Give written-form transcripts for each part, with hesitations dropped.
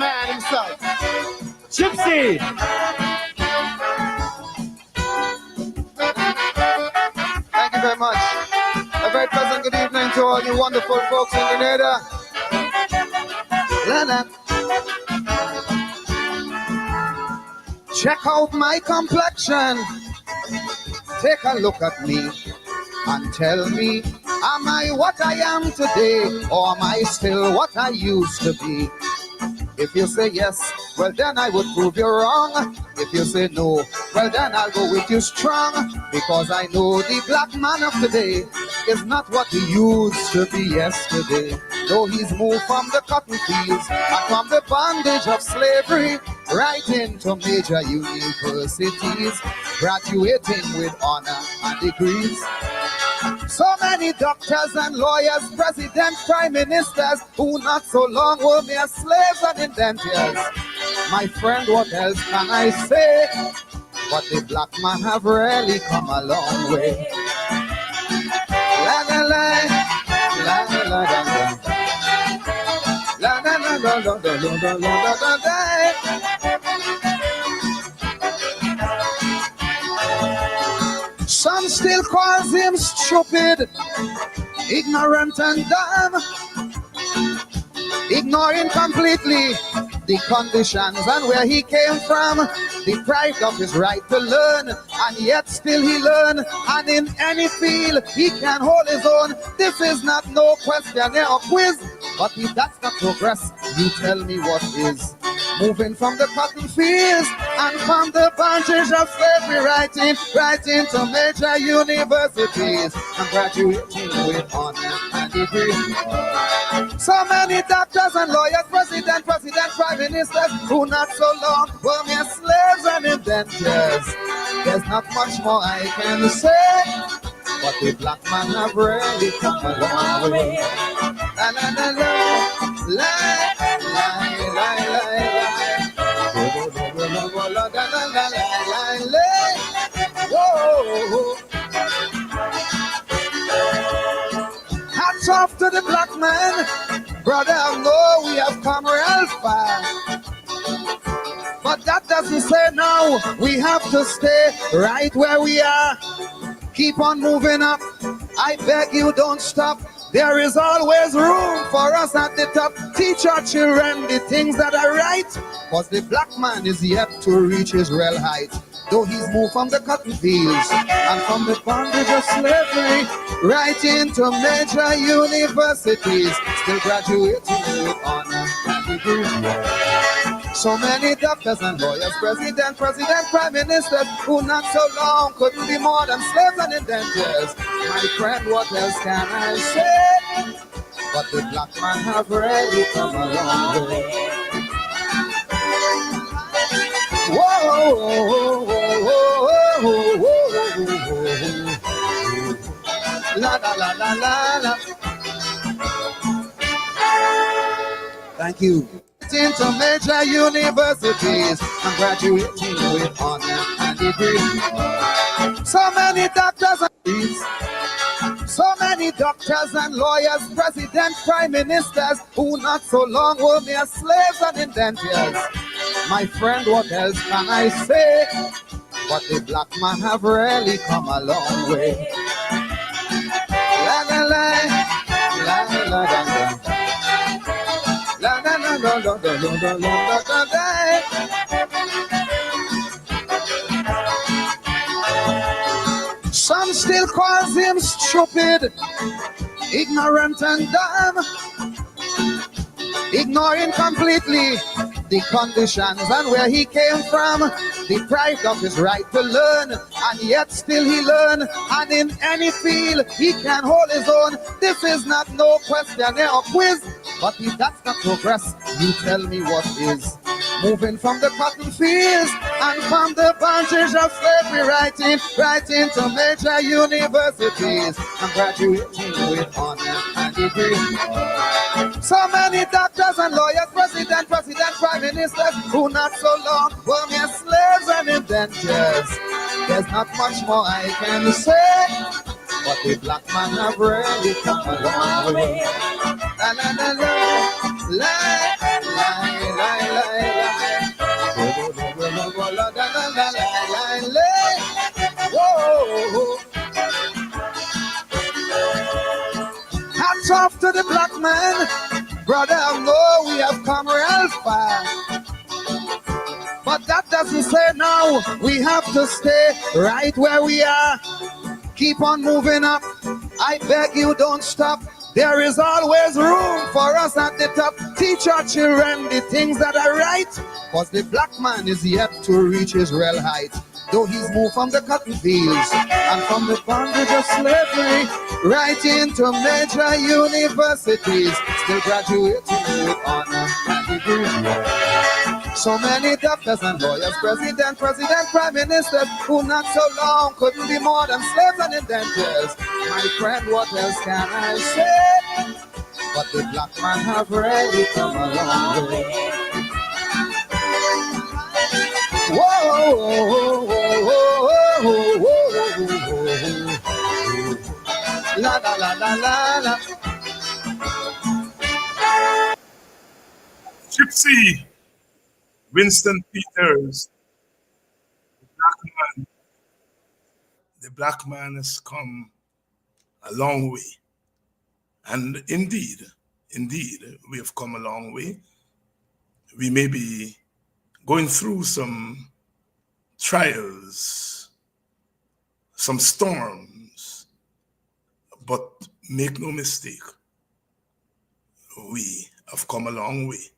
man himself. Gypsy. Thank you very much. A very pleasant good evening to all you wonderful folks in Grenada. Check out my complexion. Take a look at me and tell me, am I what I am today, or am I still what I used to be? If you say yes, well then I would prove you wrong. If you say no, well then I'll go with you strong. Because I know the black man of today is not what he used to be yesterday. Though he's moved from the cotton fields and from the bondage of slavery right into major universities, graduating with honor and degrees. So many doctors and lawyers, presidents, prime ministers, who not so long were mere slaves and indentures. My friend, what else can I say? But the black man have really come a long way. La la la, la la la la la, la la la la la la la la la. Some still calls him stupid, ignorant and dumb, ignoring completely the conditions and where he came from, deprived of his right to learn, and yet still he learn, and in any field he can hold his own. This is not no questionnaire or quiz, but if that's not progress, you tell me what is. Moving from the cotton fields and from the bondage of slavery right into major universities and graduating with honor and degree. So many doctors and lawyers, president, prime ministers, who not so long were mere slaves and indentures. There's not much more I can say, but the black man have really come a long way. La la la la, la la la la. Hats off to the black man, brother. I know we have come real far, but that doesn't say now we have to stay right where we are. Keep on moving up. I beg you, don't stop. There is always room for us at the top. Teach our children the things that are right, cause the black man is yet to reach his real height. Though he's moved from the cotton fields and from the bondage of slavery right into major universities, still graduating with honor and degree. So many doctors and lawyers, president, prime ministers, who not so long couldn't be more than slaves and indentures. My friend, what else can I say? But the black man have really come a long way. Whoa, whoa, whoa, whoa, whoa, whoa. La la la la la la. Thank you. Into major universities and graduating with honor and degree. So many doctors and lawyers, presidents, prime ministers, who not so long were mere slaves and indentures. My friend, what else can I say? But the black man have really come a long way. La la la, la la la la. La la la la la la la la la. Some still calls him stupid, ignorant and dumb, ignoring completely the conditions and where he came from, deprived of his right to learn, and yet still he learn, and in any field he can hold his own. This is not no questionnaire or quiz, but if that's not progress, you tell me what is. Moving from the cotton fields and from the bondage of slavery right into major universities and graduating with honor and degree. So many doctors and lawyers, president, prime ministers, who not so long were mere slaves and indentures. There's not much more I can say, but the black man have really come a long way. La la la la, la la la la. we have come real far. But that doesn't say now we have to stay right where we are. Keep on moving up. I beg you, don't stop. There is always room for us at the top. Teach our children the things that are right, cause the black man is yet to reach his real height. Though he's moved from the cotton fields and from the bondage of slavery right into major universities, still graduating with honor and degree. So many doctors and lawyers, president, prime ministers, who not so long couldn't be more than slaves and indentures. My friend, what else can I say? But the black man have really come a long way. Whoa, whoa, whoa, whoa, whoa, whoa. La la la la la la. Gypsy, Winston Peters, black man. The black man has come a long way. And indeed, we have come a long way. We may be going through some trials, some storms, but make no mistake, we have come a long way.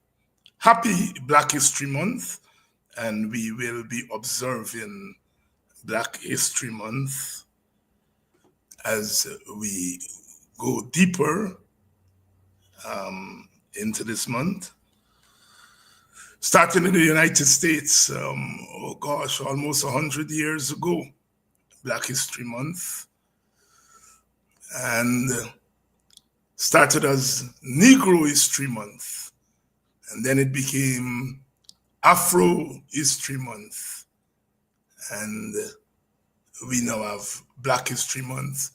Happy Black History Month, and we will be observing Black History Month as we go deeper into this month. Starting in the United States, almost 100 years ago, Black History Month, and started as Negro History Month, and then it became Afro History Month, and we now have Black History Month,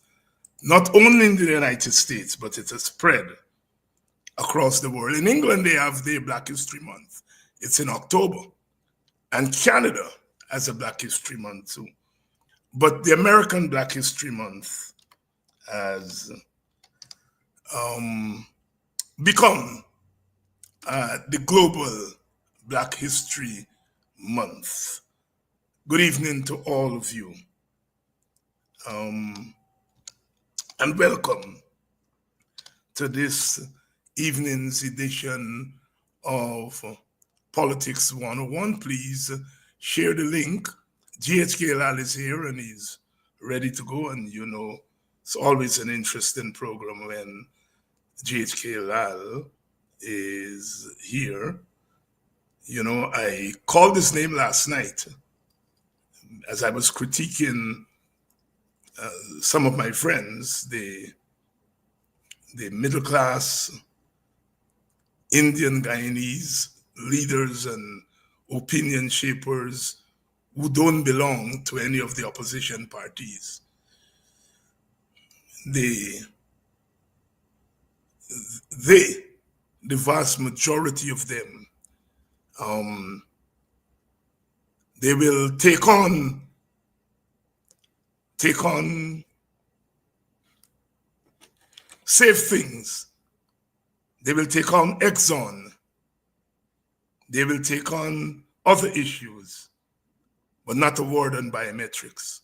not only in the United States, but it has spread across the world. In England, they have their Black History Month. It's in October. And Canada has a Black History Month too. But the American Black History Month has become the global Black History Month. Good evening to all of you. And welcome to this evening's edition of Politics 101. Please share the link. GHK Lall is here and he's ready to go. And you know, it's always an interesting program when GHK Lall is here. You know, I called his name last night as I was critiquing some of my friends, the middle class Indian Guyanese leaders and opinion shapers who don't belong to any of the opposition parties. The vast majority of them, they will take on safe things. They will take on Exxon. They will take on other issues, but not a word on biometrics,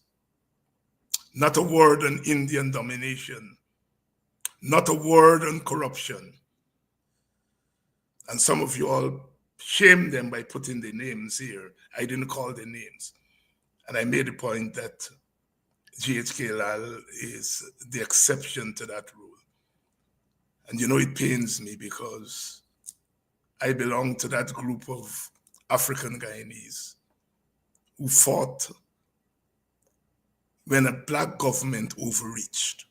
not a word on Indian domination, not a word on corruption. And some of you all shame them by putting their names here. I didn't call their names. And I made the point that GHK Lall is the exception to that rule. And you know, it pains me because I belong to that group of African Guyanese who fought when a black government overreached,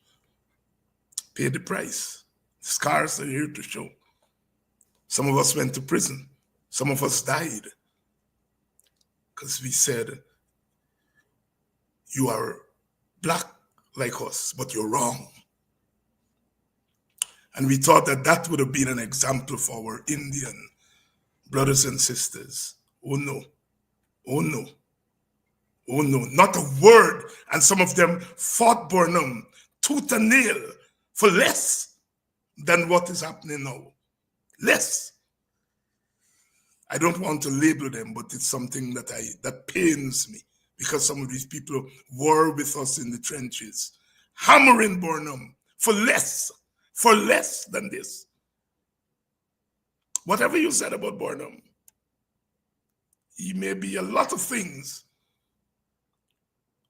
paid the price. The scars are here to show. Some of us went to prison. Some of us died because we said, you are black like us, but you're wrong. And we thought that that would have been an example for our Indian brothers and sisters. Oh no, oh no, oh no, not a word. And some of them fought Burnham tooth and nail for less than what is happening now. Less. I don't want to label them, but it's something that pains me because some of these people were with us in the trenches, hammering Burnham for less than this. Whatever you said about Burnham, he may be a lot of things,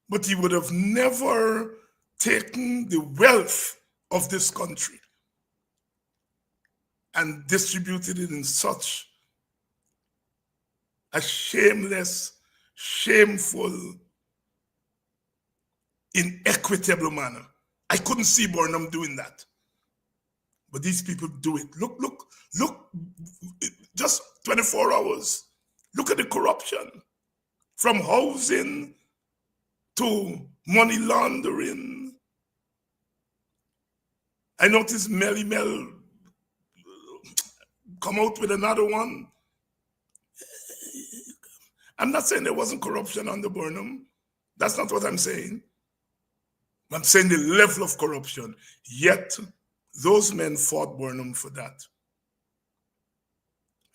but he would have never taken the wealth of this country and distributed it in such a shameless, shameful, inequitable manner. I couldn't see Burnham doing that. But these people do it. Look, just 24 hours. Look at the corruption. From housing to money laundering. I noticed Melly Mel come out with another one. I'm not saying there wasn't corruption under Burnham. That's not what I'm saying. I'm saying the level of corruption. Yet, those men fought Burnham for that.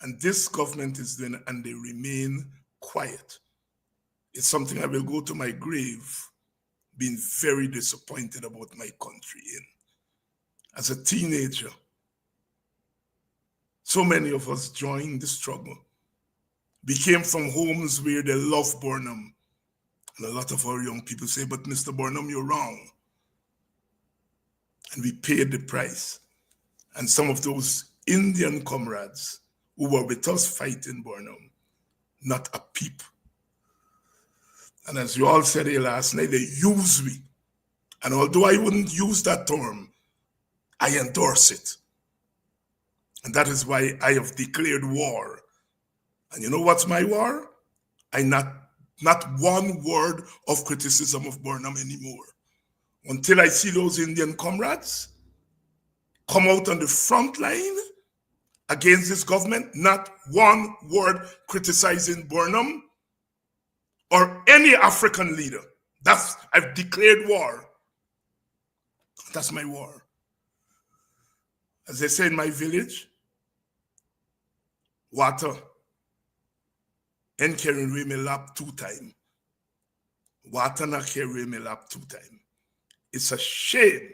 And this government is doing it, and they remain quiet. It's something I will go to my grave being very disappointed about my country in. As a teenager, so many of us joined the struggle. We came from homes where they love Burnham. And a lot of our young people say, but Mr. Burnham, you're wrong. And we paid the price. And some of those Indian comrades who were with us fighting Burnham, not a peep. And as you all said here last night, they use we. And although I wouldn't use that term, I endorse it. And that is why I have declared war. And you know what's my war? I not one word of criticism of Burnham anymore. Until I see those Indian comrades come out on the front line against this government, not one word criticizing Burnham or any African leader. I've declared war. That's my war. As they say in my village, water and carrying away my lap 2 times. Water not carrying my lap 2 times. It's a shame.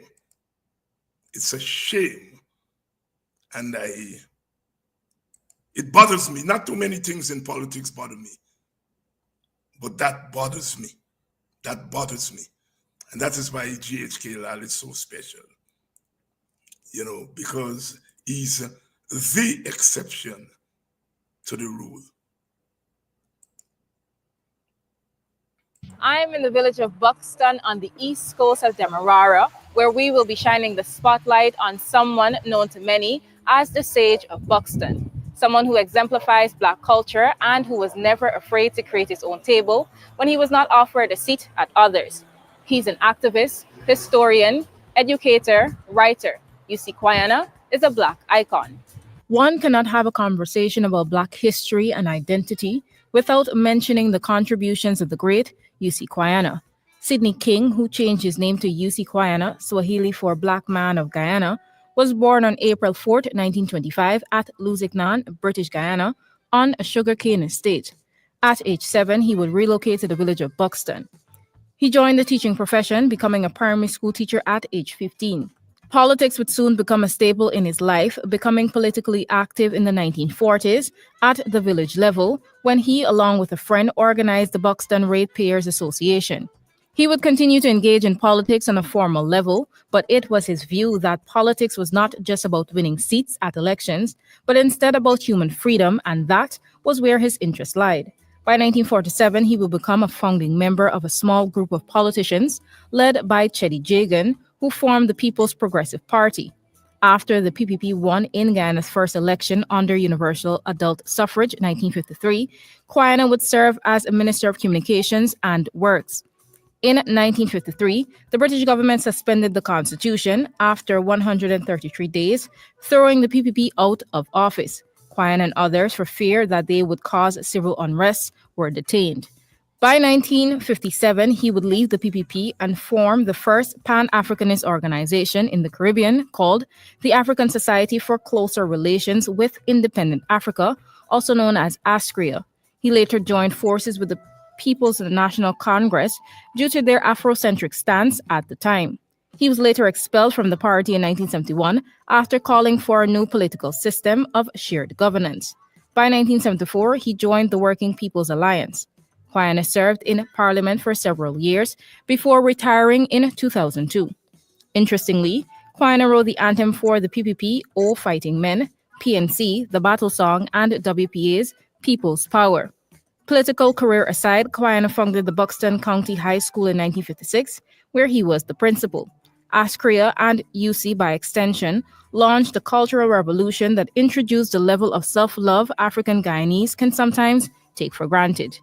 It's a shame. And it bothers me. Not too many things in politics bother me. But that bothers me. That bothers me. And that is why GHK Lall is so special. You know, because he's the exception to the rule. I'm in the village of Buxton on the east coast of Demerara, where we will be shining the spotlight on someone known to many as the Sage of Buxton, someone who exemplifies Black culture and who was never afraid to create his own table when he was not offered a seat at others. He's an activist, historian, educator, writer. UC Kwayana is a Black icon. One cannot have a conversation about Black history and identity without mentioning the contributions of the great UC Kwayana. Sidney King, who changed his name to UC Kwayana, Swahili for Black Man of Guyana, was born on April 4, 1925 at Lusignan, British Guyana, on a sugarcane estate. At age 7, he would relocate to the village of Buxton. He joined the teaching profession, becoming a primary school teacher at age 15. Politics would soon become a staple in his life, becoming politically active in the 1940s at the village level when he, along with a friend, organized the Buxton Ratepayers Association. He would continue to engage in politics on a formal level, but it was his view that politics was not just about winning seats at elections, but instead about human freedom, and that was where his interest lied. By 1947, he would become a founding member of a small group of politicians led by Cheddi Jagan, who formed the People's Progressive Party. After the PPP won in Guyana's first election under universal adult suffrage in 1953, Kwayana would serve as a Minister of Communications and Works. In 1953, the British government suspended the constitution after 133 days, throwing the PPP out of office. Kwayana and others, for fear that they would cause civil unrest, were detained. By 1957, he would leave the PPP and form the first Pan-Africanist organization in the Caribbean called the African Society for Closer Relations with Independent Africa, also known as Askria. He later joined forces with the People's National Congress due to their Afrocentric stance at the time. He was later expelled from the party in 1971 after calling for a new political system of shared governance. By 1974, he joined the Working People's Alliance. Kwana served in parliament for several years before retiring in 2002. Interestingly, Kwana wrote the anthem for the PPP, All Fighting Men, PNC, the Battle Song, and WPA's People's Power. Political career aside, Kwana founded the Buxton County High School in 1956, where he was the principal. Askria and UC, by extension, launched a cultural revolution that introduced the level of self-love African Guyanese can sometimes take for granted.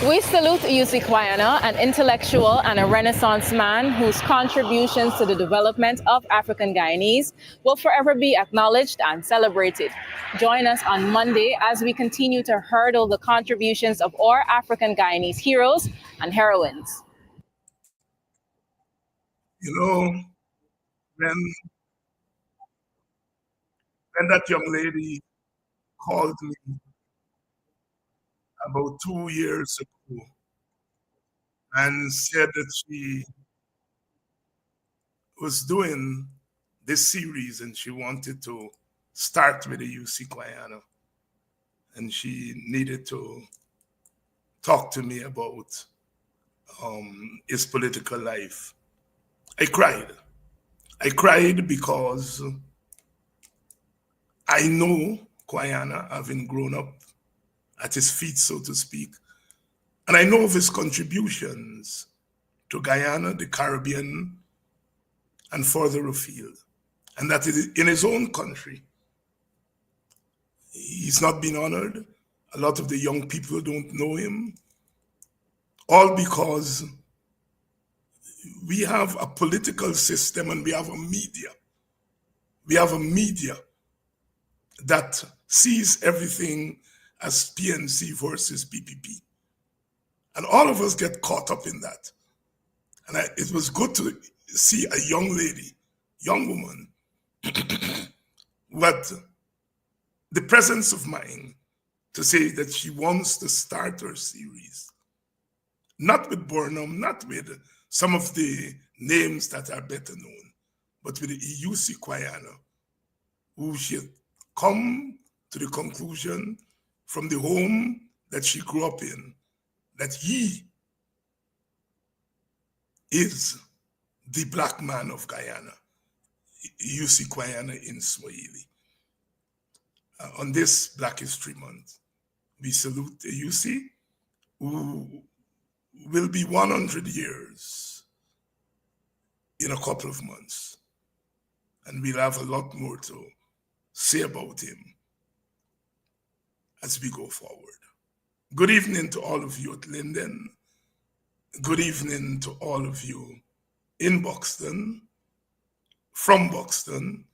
We salute UC Kwana, an intellectual and a Renaissance man whose contributions to the development of African Guyanese will forever be acknowledged and celebrated. Join us on Monday as we continue to hurdle the contributions of our African Guyanese heroes and heroines. You know, when that young lady called me about 2 years ago and said that she was doing this series and she wanted to start with the UC Guyana and she needed to talk to me about his political life. I cried. I cried because I know Guyana, having grown up at his feet, so to speak, and I know of his contributions to Guyana, the Caribbean, and further afield. And that in his own country, he's not been honored. A lot of the young people don't know him, all because we have a political system and we have a media. We have a media that sees everything as PNC versus PPP. And all of us get caught up in that. And it was good to see a young lady, young woman, with the presence of mind to say that she wants to start her series. Not with Burnham, not with some of the names that are better known, but with the EUC Guyana, who she had come to the conclusion from the home that she grew up in, that he is the black man of Guyana, UC Guyana in Swahili. On this Black History Month, we salute the UC, who will be 100 years in a couple of months. And we'll have a lot more to say about him as we go forward. Good evening to all of you at Linden. Good evening to all of you in Buxton, from Buxton.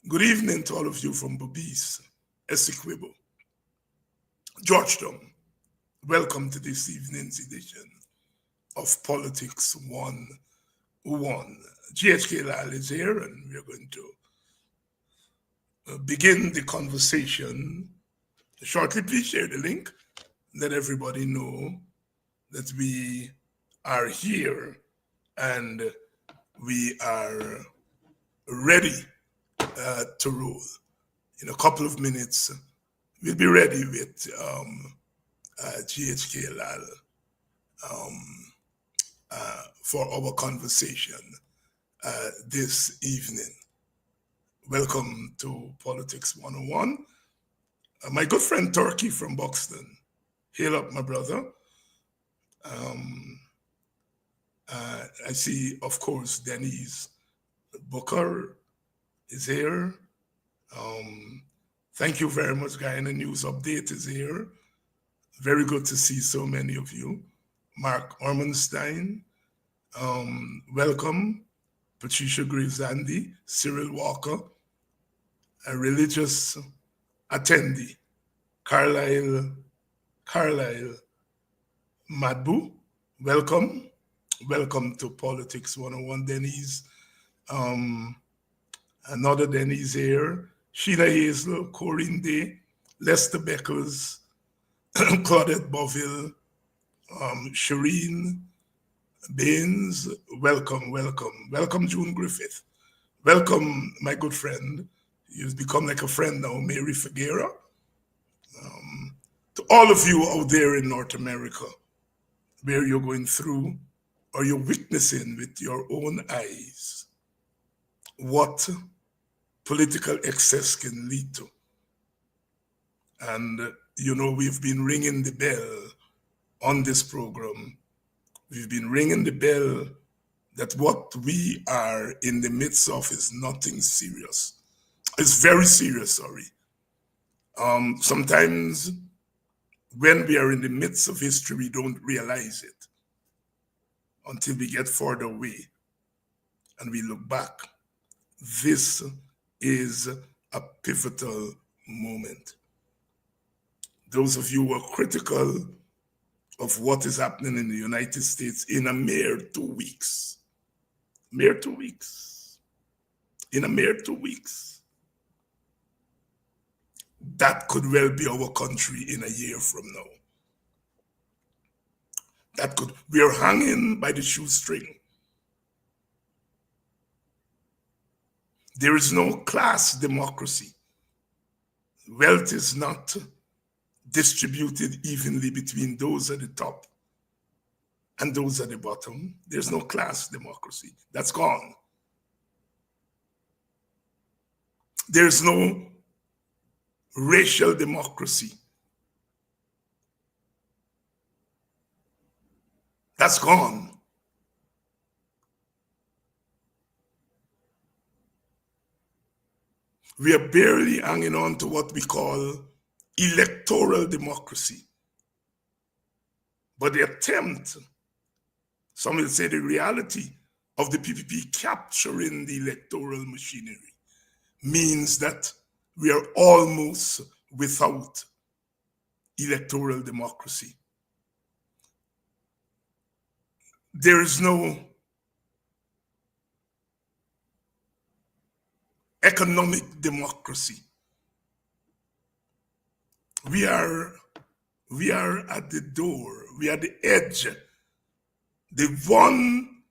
Good evening to all of you from Bobis, Essequibo, Georgetown. Welcome to this evening's edition of Politics 101. GHK Lall is here and we're going to begin the conversation shortly. Please share the link, let everybody know that we are here and we are ready to roll. In a couple of minutes, we'll be ready with GHK Lall for our conversation this evening. Welcome to Politics 101. My good friend Turkey from Buxton. Hail up, my brother. I see, of course, Denise Booker is here. Thank you very much. Guyana News Update is here. Very good to see so many of you. Mark Ormanstein, welcome. Patricia Graves-Andy, Cyril Walker, a religious attendee, Carlisle Madbu, welcome. Welcome to Politics 101, Denise. Another Denise here, Sheila Hazel, Corinne Day, Lester Beckles, Claudette Boville, Shireen Baines, welcome, welcome. Welcome, June Griffith. Welcome, my good friend. You've become like a friend now, Mary Figuera. To all of you out there in North America, where you're going through or you're witnessing with your own eyes what political excess can lead to. And, we've been ringing the bell on this program. We've been ringing the bell that what we are in the midst of is nothing serious. It's very serious, sorry. Sometimes when we are in the midst of history, we don't realize it until we get further away and we look back. This is a pivotal moment. Those of you who are critical of what is happening in the United States in a mere 2 weeks, in a mere 2 weeks, that could well be our country in a year from now. We are hanging by the shoestring. There is no class democracy. Wealth is not distributed evenly between those at the top and those at the bottom. There's no class democracy. That's gone. There's no racial democracy. That's gone. We are barely hanging on to what we call electoral democracy. But the attempt, some will say the reality of the PPP capturing the electoral machinery means that we are almost without electoral democracy. There is no economic democracy. We are at the door. We are at the edge. The one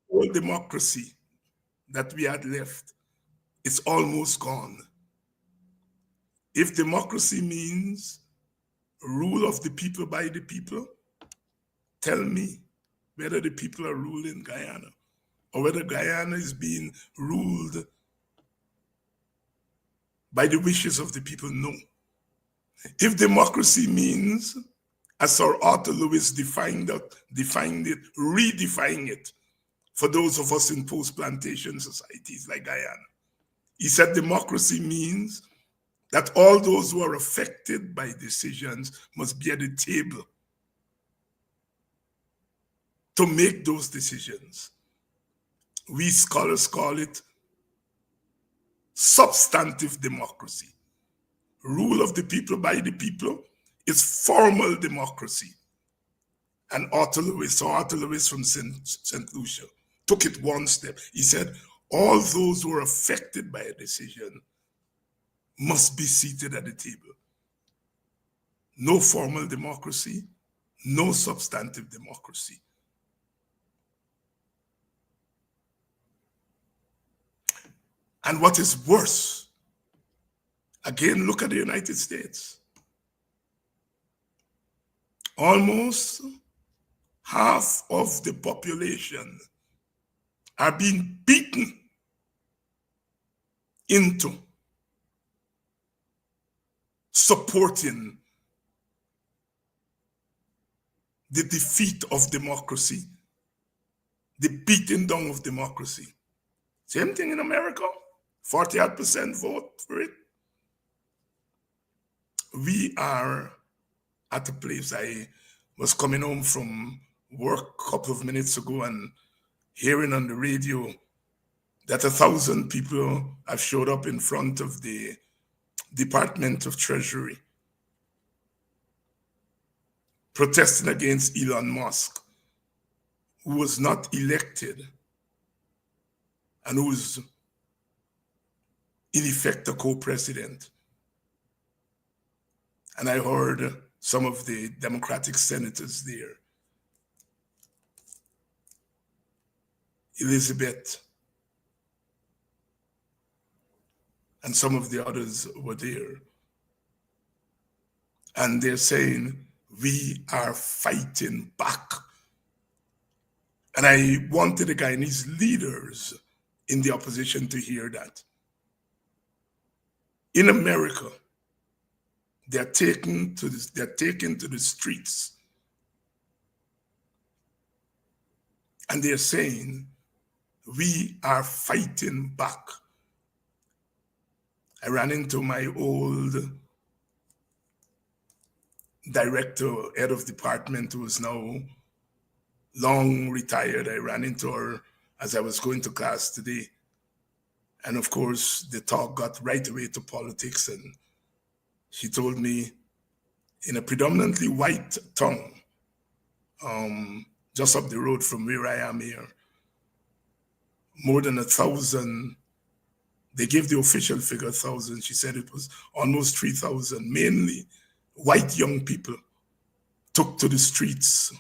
world democracy that we had left is almost gone. If democracy means rule of the people by the people, tell me whether the people are ruling Guyana or whether Guyana is being ruled by the wishes of the people. No. If democracy means, as Sir Arthur Lewis defined it, redefining it for those of us in post-plantation societies like Guyana, he said democracy means that all those who are affected by decisions must be at the table to make those decisions. We scholars call it substantive democracy. Rule of the people by the people is formal democracy. And Arthur Lewis from St. Lucia, took it one step. He said, all those who are affected by a decision must be seated at the table. No formal democracy, no substantive democracy. And what is worse, again, look at the United States. Almost half of the population are being beaten into supporting the defeat of democracy, the beating down of democracy. Same thing in America, 48% vote for it. We are at a place. I was coming home from work a couple of minutes ago and hearing on the radio that 1,000 people have showed up in front of the Department of Treasury protesting against Elon Musk, who was not elected and who's in effect a co-president. And I heard some of the Democratic senators there, Elizabeth, and some of the others were there. And they're saying, we are fighting back. And I wanted the Guyanese leaders in the opposition to hear that. In America, they're taken to the streets, and they're saying, we are fighting back. I ran into my old director, head of department, who is now long retired. I ran into her as I was going to class today. And of course, the talk got right away to politics. And she told me in a predominantly white tongue, just up the road from where I am here, more than 1,000. They gave the official figure 1,000. She said it was almost 3,000, mainly white young people took to the streets.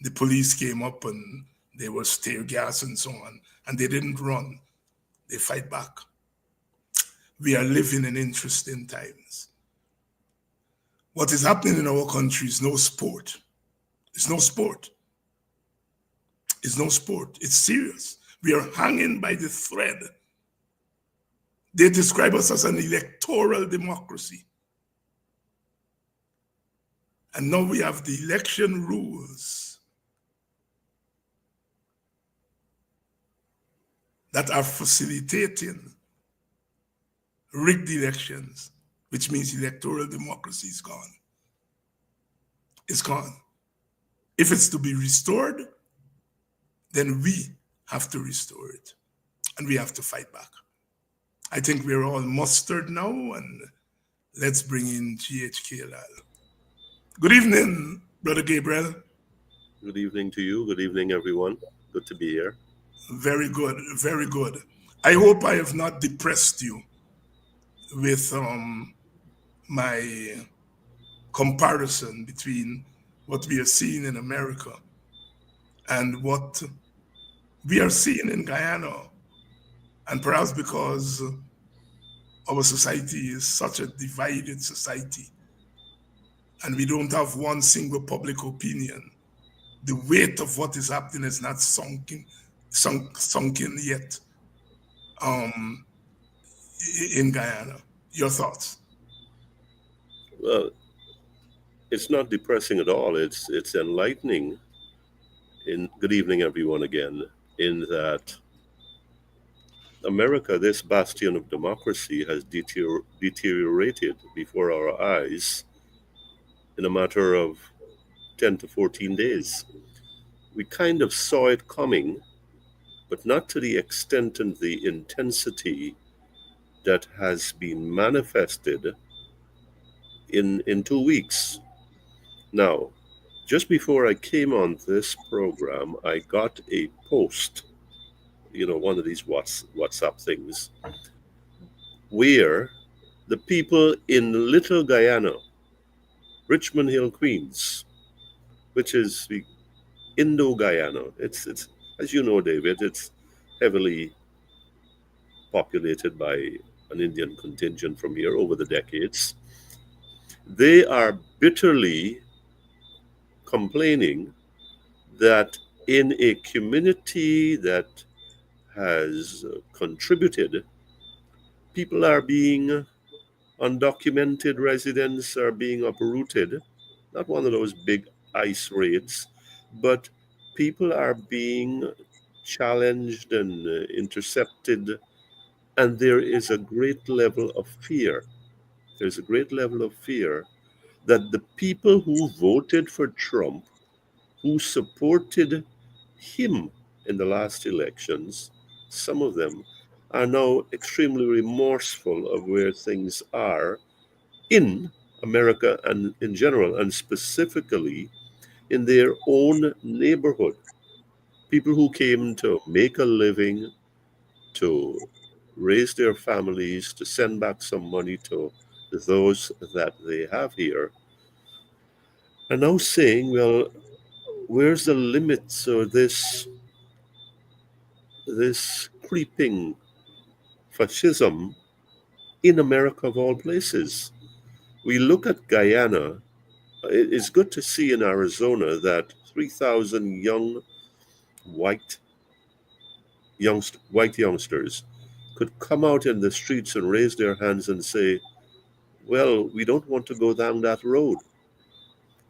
The police came up and they were tear gas and so on, and they didn't run. They fight back. We are living in interesting times. What is happening in our country is no sport. It's no sport. It's no sport. It's serious. We are hanging by the thread. They describe us as an electoral democracy. And now we have the election rules that are facilitating rigged elections, which means electoral democracy is gone. It's gone. If it's to be restored, then we have to restore it, and we have to fight back. I think we're all mustered now, and let's bring in GHK Lall. Good evening, Brother Gabriel. Good evening to you. Good evening, everyone. Good to be here. Very good, very good. I hope I have not depressed you with my comparison between what we are seeing in America and what we are seeing in Guyana. And perhaps because our society is such a divided society and we don't have one single public opinion, the weight of what is happening is not sunken yet in Guyana. Your thoughts? Well, it's not depressing at all. It's enlightening. Good evening, everyone, again. In that America, this bastion of democracy, has deteriorated before our eyes in a matter of 10 to 14 days. We kind of saw it coming, but not to the extent and the intensity that has been manifested in 2 weeks. Now, just before I came on this program, I got a post, one of these WhatsApp things, where the people in Little Guyana, Richmond Hill, Queens, which is the Indo-Guyana. It's as you know, David, it's heavily populated by an Indian contingent from here over the decades. They are bitterly complaining that in a community that has contributed, people are being undocumented residents are being uprooted. Not one of those big ICE raids, but people are being challenged and intercepted, and there is a great level of fear. There's a great level of fear that the people who voted for Trump, who supported him in the last elections, some of them are now extremely remorseful of where things are in America and in general, and specifically in their own neighborhood. People who came to make a living, to raise their families, to send back some money to those that they have here, are now saying, well, where's the limit? So this creeping fascism in America of all places. We look at Guyana. It's good to see in Arizona that 3,000 young white white youngsters could come out in the streets and raise their hands and say, well, we don't want to go down that road.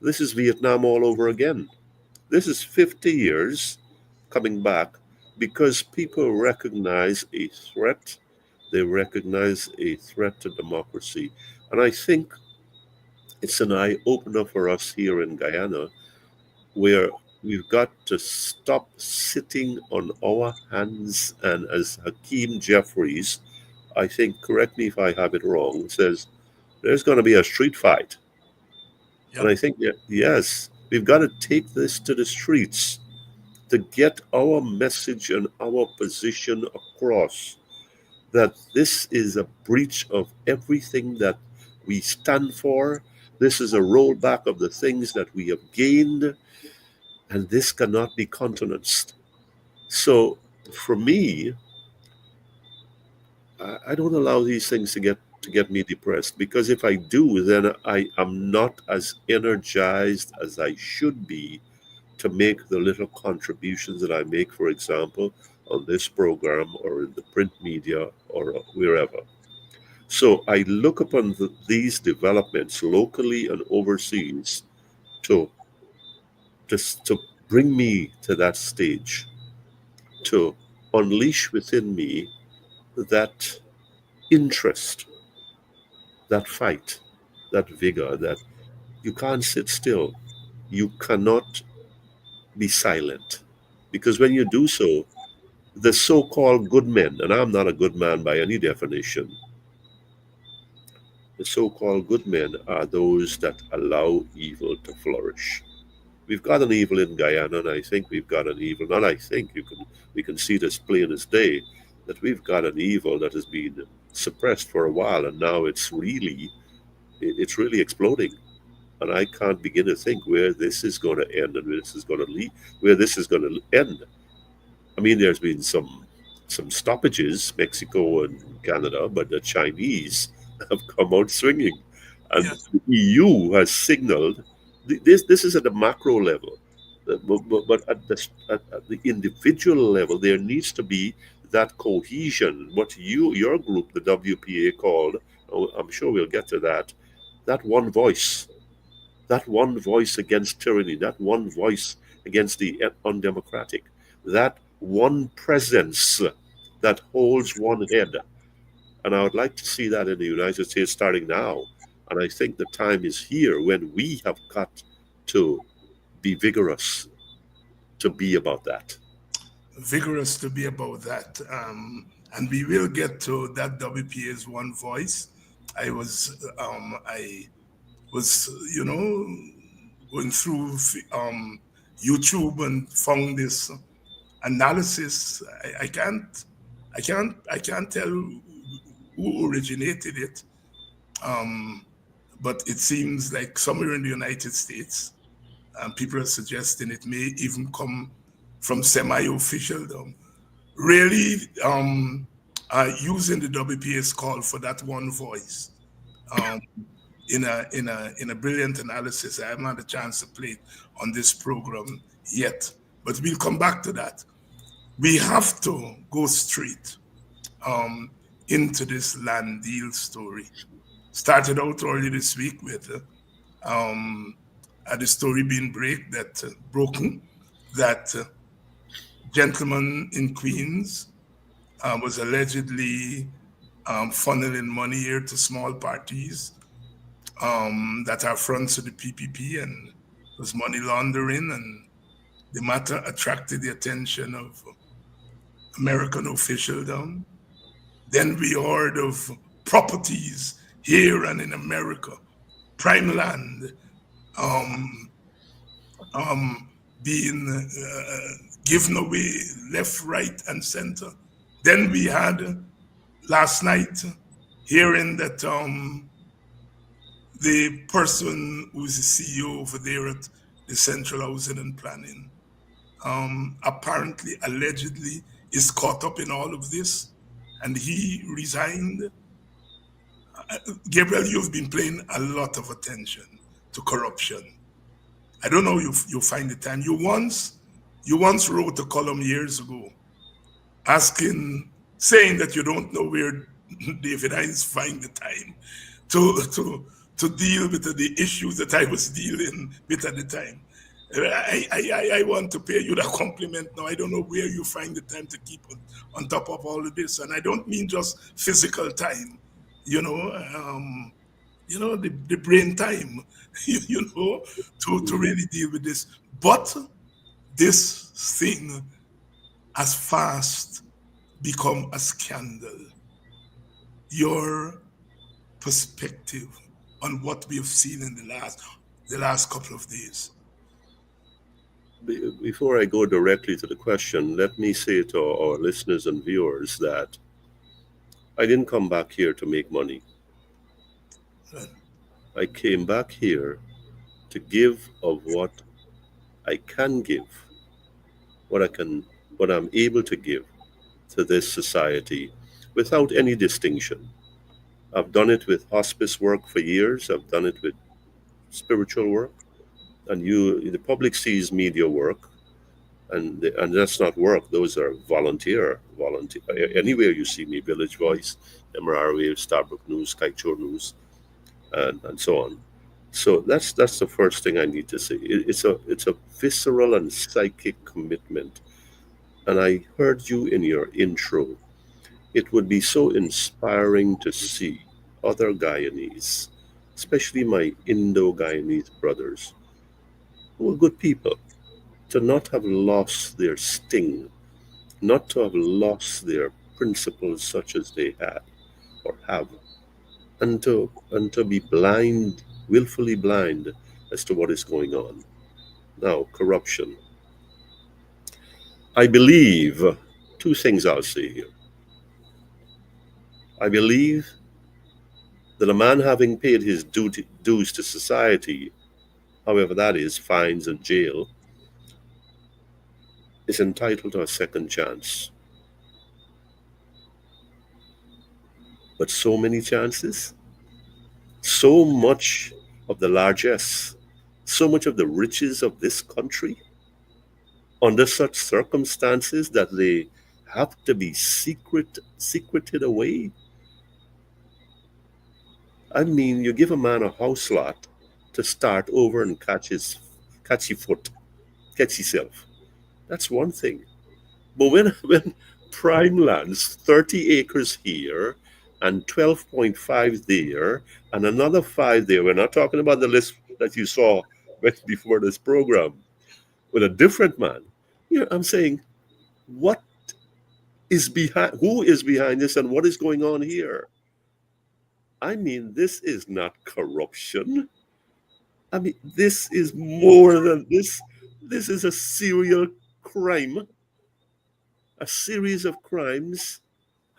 This is Vietnam all over again. This is 50 years coming back because people recognize a threat. They recognize a threat to democracy. And I think it's an eye opener for us here in Guyana, where we've got to stop sitting on our hands. And as Hakeem Jeffries, I think, correct me if I have it wrong, says there's going to be a street fight. And I Yep. think, yes, we've got to take this to the streets to get our message and our position across, that this is a breach of everything that we stand for. This is a rollback of the things that we have gained, and this cannot be countenanced. So for me, I don't allow these things to get me depressed, because if I do, then I am not as energized as I should be to make the little contributions that I make, for example, on this program or in the print media or wherever. So I look upon these developments locally and overseas to just to bring me to that stage, to unleash within me that interest, that fight, that vigor, that you can't sit still. You cannot be silent. Because when you do so, the so called good men, and I'm not a good man by any definition, the so called good men are those that allow evil to flourish. We've got an evil in Guyana, and I think we've got an evil, not I think, we can see this plain as day, that we've got an evil that has been suppressed for a while, and now it's really exploding. And I can't begin to think where this is going to end and where this is going to lead, where this is going to end. I mean, there's been some stoppages, Mexico and Canada, but the Chinese have come out swinging, and Yes. the EU has signaled this is at the macro level, but at the individual level, there needs to be that cohesion. What your group, the WPA, called, oh, I'm sure we'll get to that. That one voice against tyranny, that one voice against the undemocratic, that one presence that holds one head. And I would like to see that in the United States starting now. And I think the time is here when we have got to be vigorous to be about that. Vigorous to be about that. And we will get to that WPA's one voice. I was, going through YouTube and found this analysis. I can't tell who originated it, but it seems like somewhere in the United States, people are suggesting it may even come from semi-officialdom. Really, using the WPA's call for that one voice. Um, in a brilliant analysis. I haven't had a chance to play it on this program yet, but we'll come back to that. We have to go straight um, into this land deal story. Started out early this week with um, the story being broken that gentleman in Queens was allegedly funneling money here to small parties that are fronts of the PPP, and was money laundering, and the matter attracted the attention of American officialdom. Then we heard of properties here and in America, prime land, um, um, being given away left, right, and center. Then we had last night hearing that the person who's the CEO over there at the Central Housing and Planning, apparently, allegedly, is caught up in all of this, and he resigned. Gabriel, you've been paying a lot of attention to corruption. I don't know if you find the time. You once wrote a column years ago saying that you don't know where David Hines find the time to deal with the issues that I was dealing with at the time. I want to pay you that compliment now. I don't know where you find the time to keep on top of all of this, and I don't mean just physical time. You know, the brain time. To really deal with this, but this thing has fast become a scandal. Your perspective on what we have seen in the last couple of days. Before I go directly to the question, let me say to our listeners and viewers that I didn't come back here to make money. I came back here to give of what I can give, what I'm able to give to this society without any distinction. I've done it with hospice work for years. I've done it with spiritual work, and the public sees media work, and that's not work. Those are volunteer. Anywhere you see me, Village Voice, MRR Starbrook News, Kaichur News, and so on. So that's the first thing I need to say. It's a visceral and psychic commitment. And I heard you in your intro. It would be so inspiring to see other Guyanese, especially my Indo-Guyanese brothers, who are good people, to not have lost their sting, not to have lost their principles such as they had or have, and to be blind, willfully blind as to what is going on. Now, corruption. I believe two things I'll say here. I believe that a man having paid his dues to society, however that is, fines and jail, is entitled to a second chance. But so many chances, so much of the largesse, so much of the riches of this country, under such circumstances that they have to be secreted away. I mean, you give a man a house lot to start over and catch his foot, catch himself. That's one thing. But when prime lands, 30 acres here and 12.5 there, and another 5 there, we're not talking about the list that you saw before this program, with a different man. I'm saying, who is behind this and what is going on here? I mean, this is not corruption. I mean, this is more than this. This is a serial crime, a series of crimes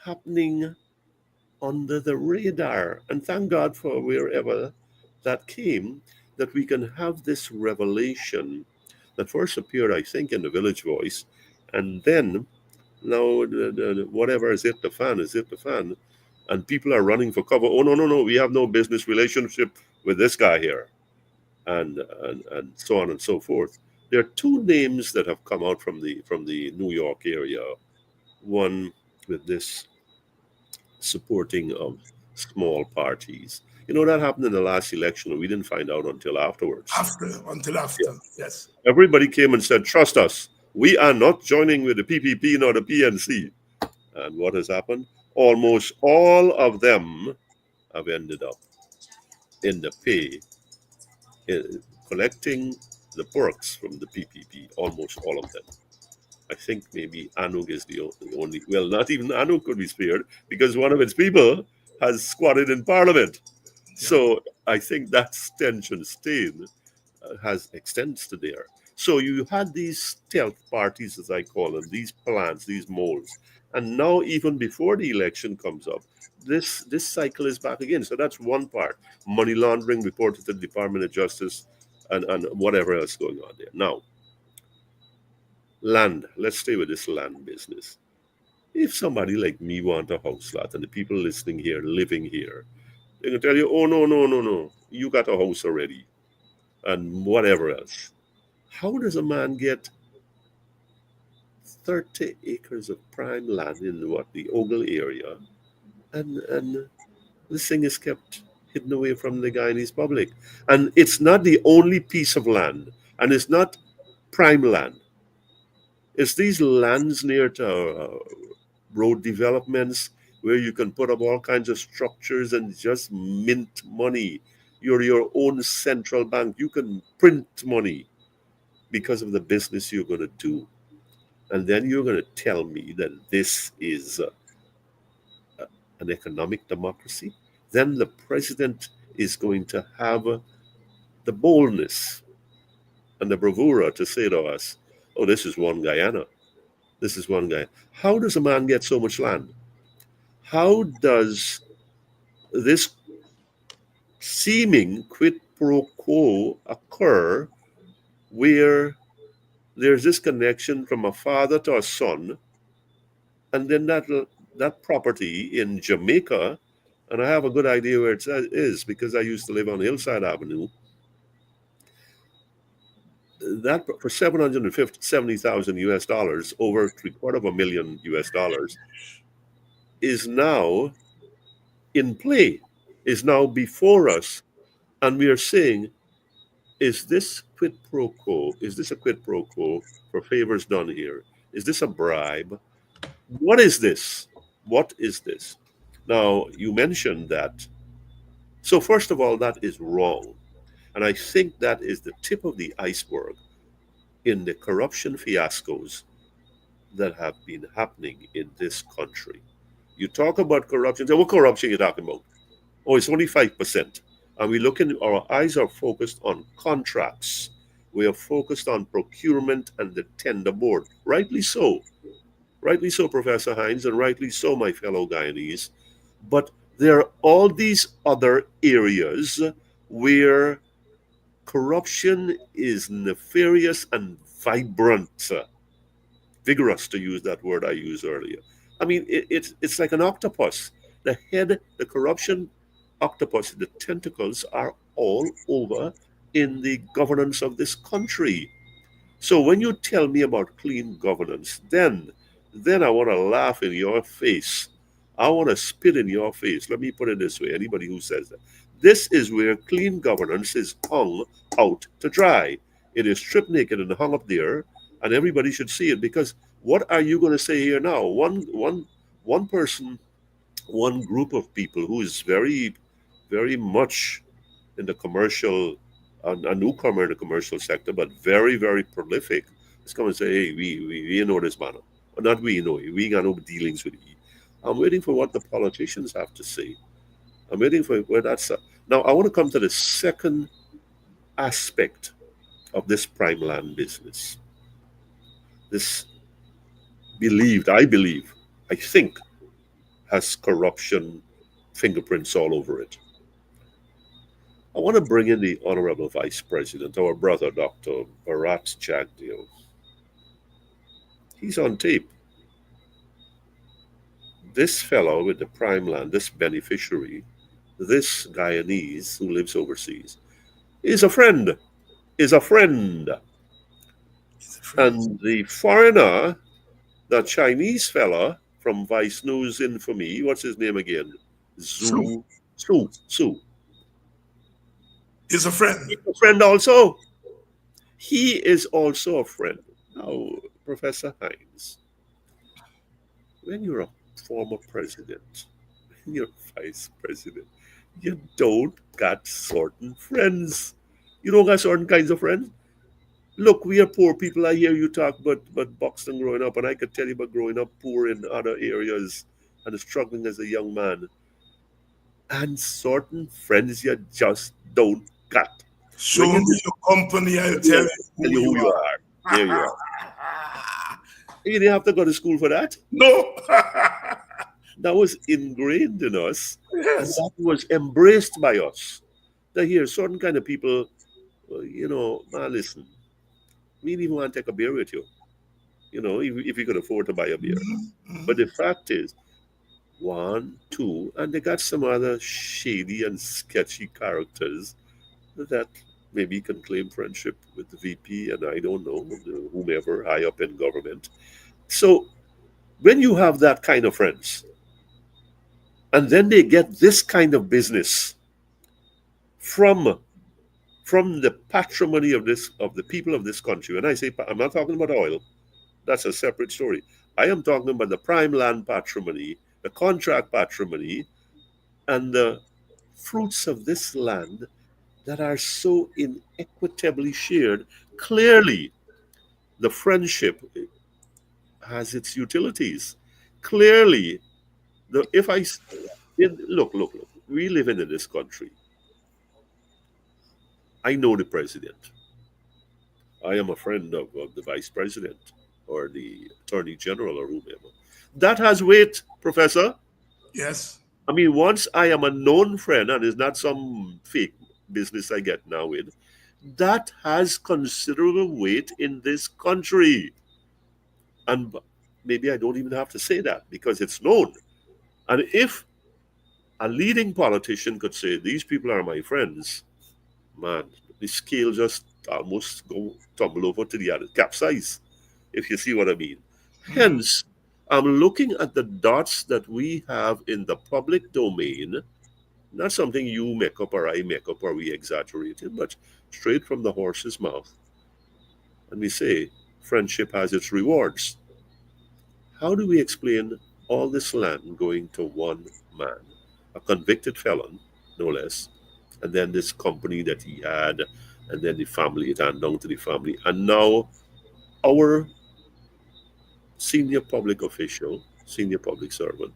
happening under the radar. And thank God for wherever that came, that we can have this revelation that first appeared, I think, in the Village Voice, and then now whatever is it the fan, and people are running for cover. Oh no, we have no business relationship with this guy here, and so on and so forth. There are two names that have come out from the New York area. One with this supporting of small parties. That happened in the last election, and we didn't find out until afterwards. Until after, yes. Everybody came and said, trust us, we are not joining with the PPP nor the PNC. And what has happened? Almost all of them have ended up in the pay, collecting the perks from the PPP, almost all of them. I think maybe Anug is the only, well, not even Anug could be spared because one of its people has squatted in Parliament. So I think that stench and stain extends to there. So you had these stealth parties, as I call them, these plans, these moles. And now, even before the election comes up, this cycle is back again. So that's one part. Money laundering reported to the Department of Justice and whatever else going on there. Now, land. Let's stay with this land business. If somebody like me want a house lot and the people listening here, living here, they can tell you, oh, no, no, no, no, you got a house already and whatever else. How does a man get 30 acres of prime land in what the Ogle area, and this thing is kept hidden away from the Guyanese public? And it's not the only piece of land, and it's not prime land. It's these lands near to road developments where you can put up all kinds of structures and just mint money. You're your own central bank. You can print money because of the business you're going to do. And then you're going to tell me that this is an economic democracy? Then the president is going to have the boldness and the bravura to say to us, oh, this is one Guyana. This is one guy. How does a man get so much land? How does this seeming quid pro quo occur where there's this connection from a father to a son, and then that property in Jamaica, and I have a good idea where it is because I used to live on Hillside Avenue. That for 770,000 US dollars, over $750,000 US dollars, is now in play, is now before us, and we are saying, is this quid pro quo? Is this a quid pro quo for favors done here? Is this a bribe? What is this? What is this? Now, you mentioned that. So, first of all, that is wrong. And I think that is the tip of the iceberg in the corruption fiascos that have been happening in this country. You talk about corruption, say, what corruption are you talking about? Oh, it's only 5%. And we look in, our eyes are focused on contracts. We are focused on procurement and the tender board. Rightly so. Rightly so, Professor Hines, and rightly so, my fellow Guyanese. But there are all these other areas where corruption is nefarious and vibrant, vigorous, to use that word I used earlier. I mean, it's like an octopus. The head, the corruption octopus, the tentacles are all over in the governance of this country. So when you tell me about clean governance, then I want to laugh in your face. I want to spit in your face. Let me put it this way, anybody who says that. This is where clean governance is hung out to dry. It is stripped naked and hung up there, and everybody should see it, because what are you going to say here now? One person, one group of people who is very, very much in the commercial, a newcomer in the commercial sector, but very, very prolific, is come and say, hey, we know this man. Or not we know, we got no dealings with he. I'm waiting for what the politicians have to say. I'm waiting for where that's at. Now, I want to come to the second aspect of this prime land business. This I think, has corruption fingerprints all over it. I want to bring in the Honorable Vice President, our brother, Dr. Bharat Jagdeo. He's on tape. This fellow with the prime land, this beneficiary, this Guyanese who lives overseas, is a friend, is a friend. And the foreigner, the Chinese fella from Vice News Infamy, what's his name again? Su. Is a friend. He's a friend also. He is also a friend. Now, Professor Hines, when you're a former president, when you're vice president, you don't got certain friends. You don't got certain kinds of friends. Look, we are poor people. I hear you talk about Buxton growing up, and I could tell you about growing up poor in other areas and struggling as a young man. And certain friends you just don't got. Show When you me your company, I'll let me tell you tell who you you who you are. There you are. You didn't have to go to school for that. No. That was ingrained in us, and Yes. that was embraced by us. That here, certain kind of people, man, listen, we didn't even want to take a beer with you, if you could afford to buy a beer. But the fact is, one, two, and they got some other shady and sketchy characters that maybe can claim friendship with the VP and I don't know, whomever high up in government. So when you have that kind of friends, and then they get this kind of business from the patrimony of the people of this country. When I say I'm not talking about oil, that's a separate story. I am talking about the prime land patrimony, the contract patrimony, and the fruits of this land that are so inequitably shared. Clearly, the friendship has its utilities. Clearly, the if I s- in, look, we live in this country. I know the president. I am a friend of the vice president or the attorney general or whomever. That has weight, Professor. Yes. I mean, once I am a known friend, and it's not some fake business I get now with, that has considerable weight in this country. And maybe I don't even have to say that because it's known. And if a leading politician could say, these people are my friends, man, the scale just almost go tumble over to the other, capsize, if you see what I mean. Hence, I'm looking at the dots that we have in the public domain, not something you make up or I make up or we exaggerate it, but straight from the horse's mouth. And we say, friendship has its rewards. How do we explain all this land going to one man, a convicted felon, no less, and then this company that he had, and then the family, it ran down to the family, and now our senior public official, senior public servant,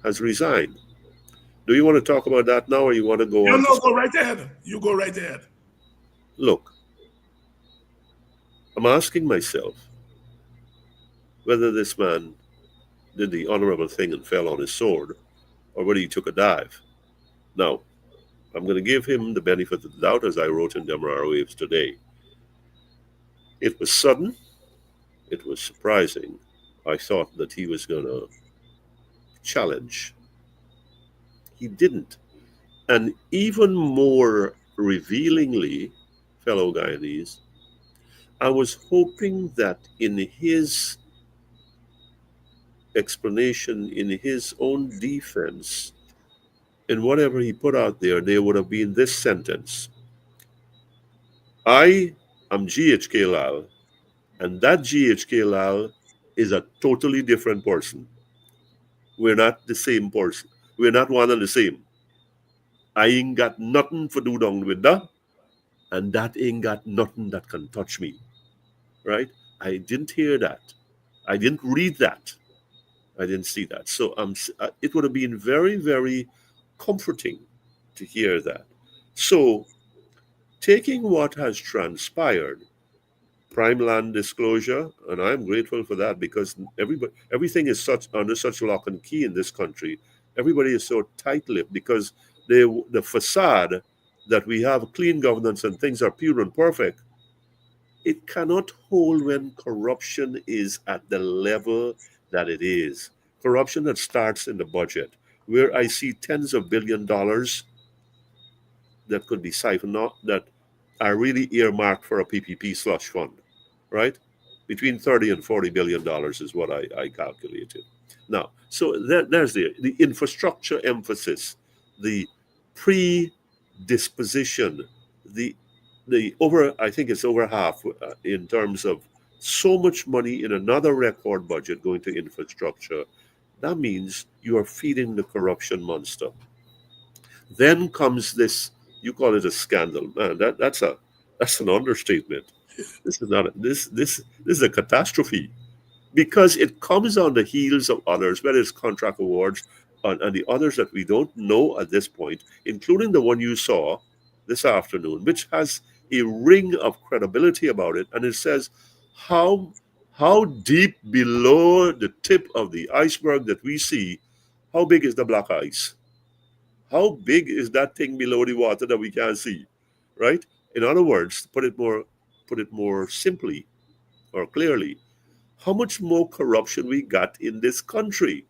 has resigned. Do you want to talk about that now, or you want to go You on to? know, go right ahead. You go right ahead. Look, I'm asking myself whether this man did the honorable thing and fell on his sword, or whether he took a dive. Now, I'm going to give him the benefit of the doubt, as I wrote in Demerara Waves today. It was sudden. It was surprising. I thought that he was going to challenge. He didn't. And even more revealingly, fellow Guyanese, I was hoping that in his explanation, in his own defense, in whatever he put out there would have been this sentence: I am GHK Lall, and that GHK Lall is a totally different person. We're not the same person. We're not one and the same. I ain't got nothing for do down with that, and that ain't got nothing that can touch me. Right? I didn't hear that. I didn't read that. I didn't see that. So it would have been very, very comforting to hear that. So, taking what has transpired, prime land disclosure, and I'm grateful for that because everything is such under such lock and key in this country. Everybody is so tight-lipped because the facade that we have clean governance and things are pure and perfect. It cannot hold when corruption is at the level that it is. Corruption that starts in the budget, where I see tens of $billions that could be siphoned off that are really earmarked for a PPP slush fund, right? Between 30 and $40 billion is what I calculated. Now, so there's the infrastructure emphasis, the predisposition, the over, I think it's over half in terms of so much money in another record budget going to infrastructure. That means you are feeding the corruption monster. Then comes this, you call it a scandal, man. That's an understatement. This is not this is a catastrophe because it comes on the heels of others, whether it's contract awards and the others that we don't know at this point, including the one you saw, this afternoon, which has a ring of credibility about it, and it says how how deep below the tip of the iceberg that we see, how big is the black ice? How big is that thing below the water that we can't see? Right? In other words, put it more simply or clearly, how much more corruption we got in this country.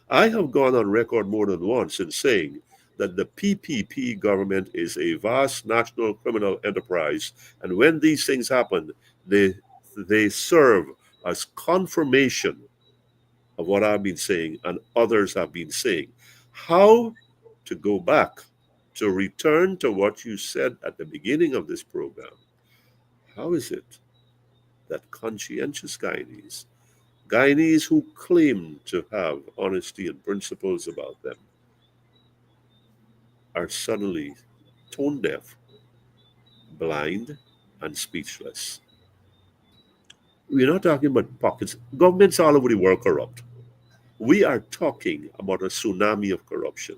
I have gone on record more than once in saying that the PPP government is a vast national criminal enterprise, and when these things happen, they they serve as confirmation of what I've been saying and others have been saying. How to go back to return to what you said at the beginning of this program? How is it that conscientious Guyanese who claim to have honesty and principles about them, are suddenly tone deaf, blind, and speechless? We're not talking about pockets. Governments all over the world corrupt. We are talking about a tsunami of corruption.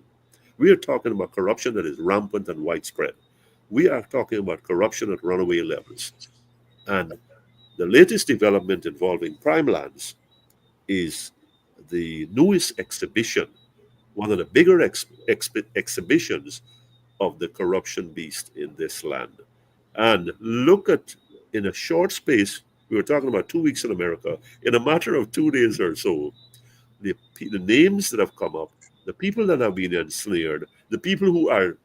We are talking about corruption that is rampant and widespread. We are talking about corruption at runaway levels. And the latest development involving prime lands is the newest exhibition, one of the bigger exhibitions of the corruption beast in this land. And look at, in a short space, we were talking about 2 weeks in America, in a matter of 2 days or so, the names that have come up, the people that have been ensnared, the people who are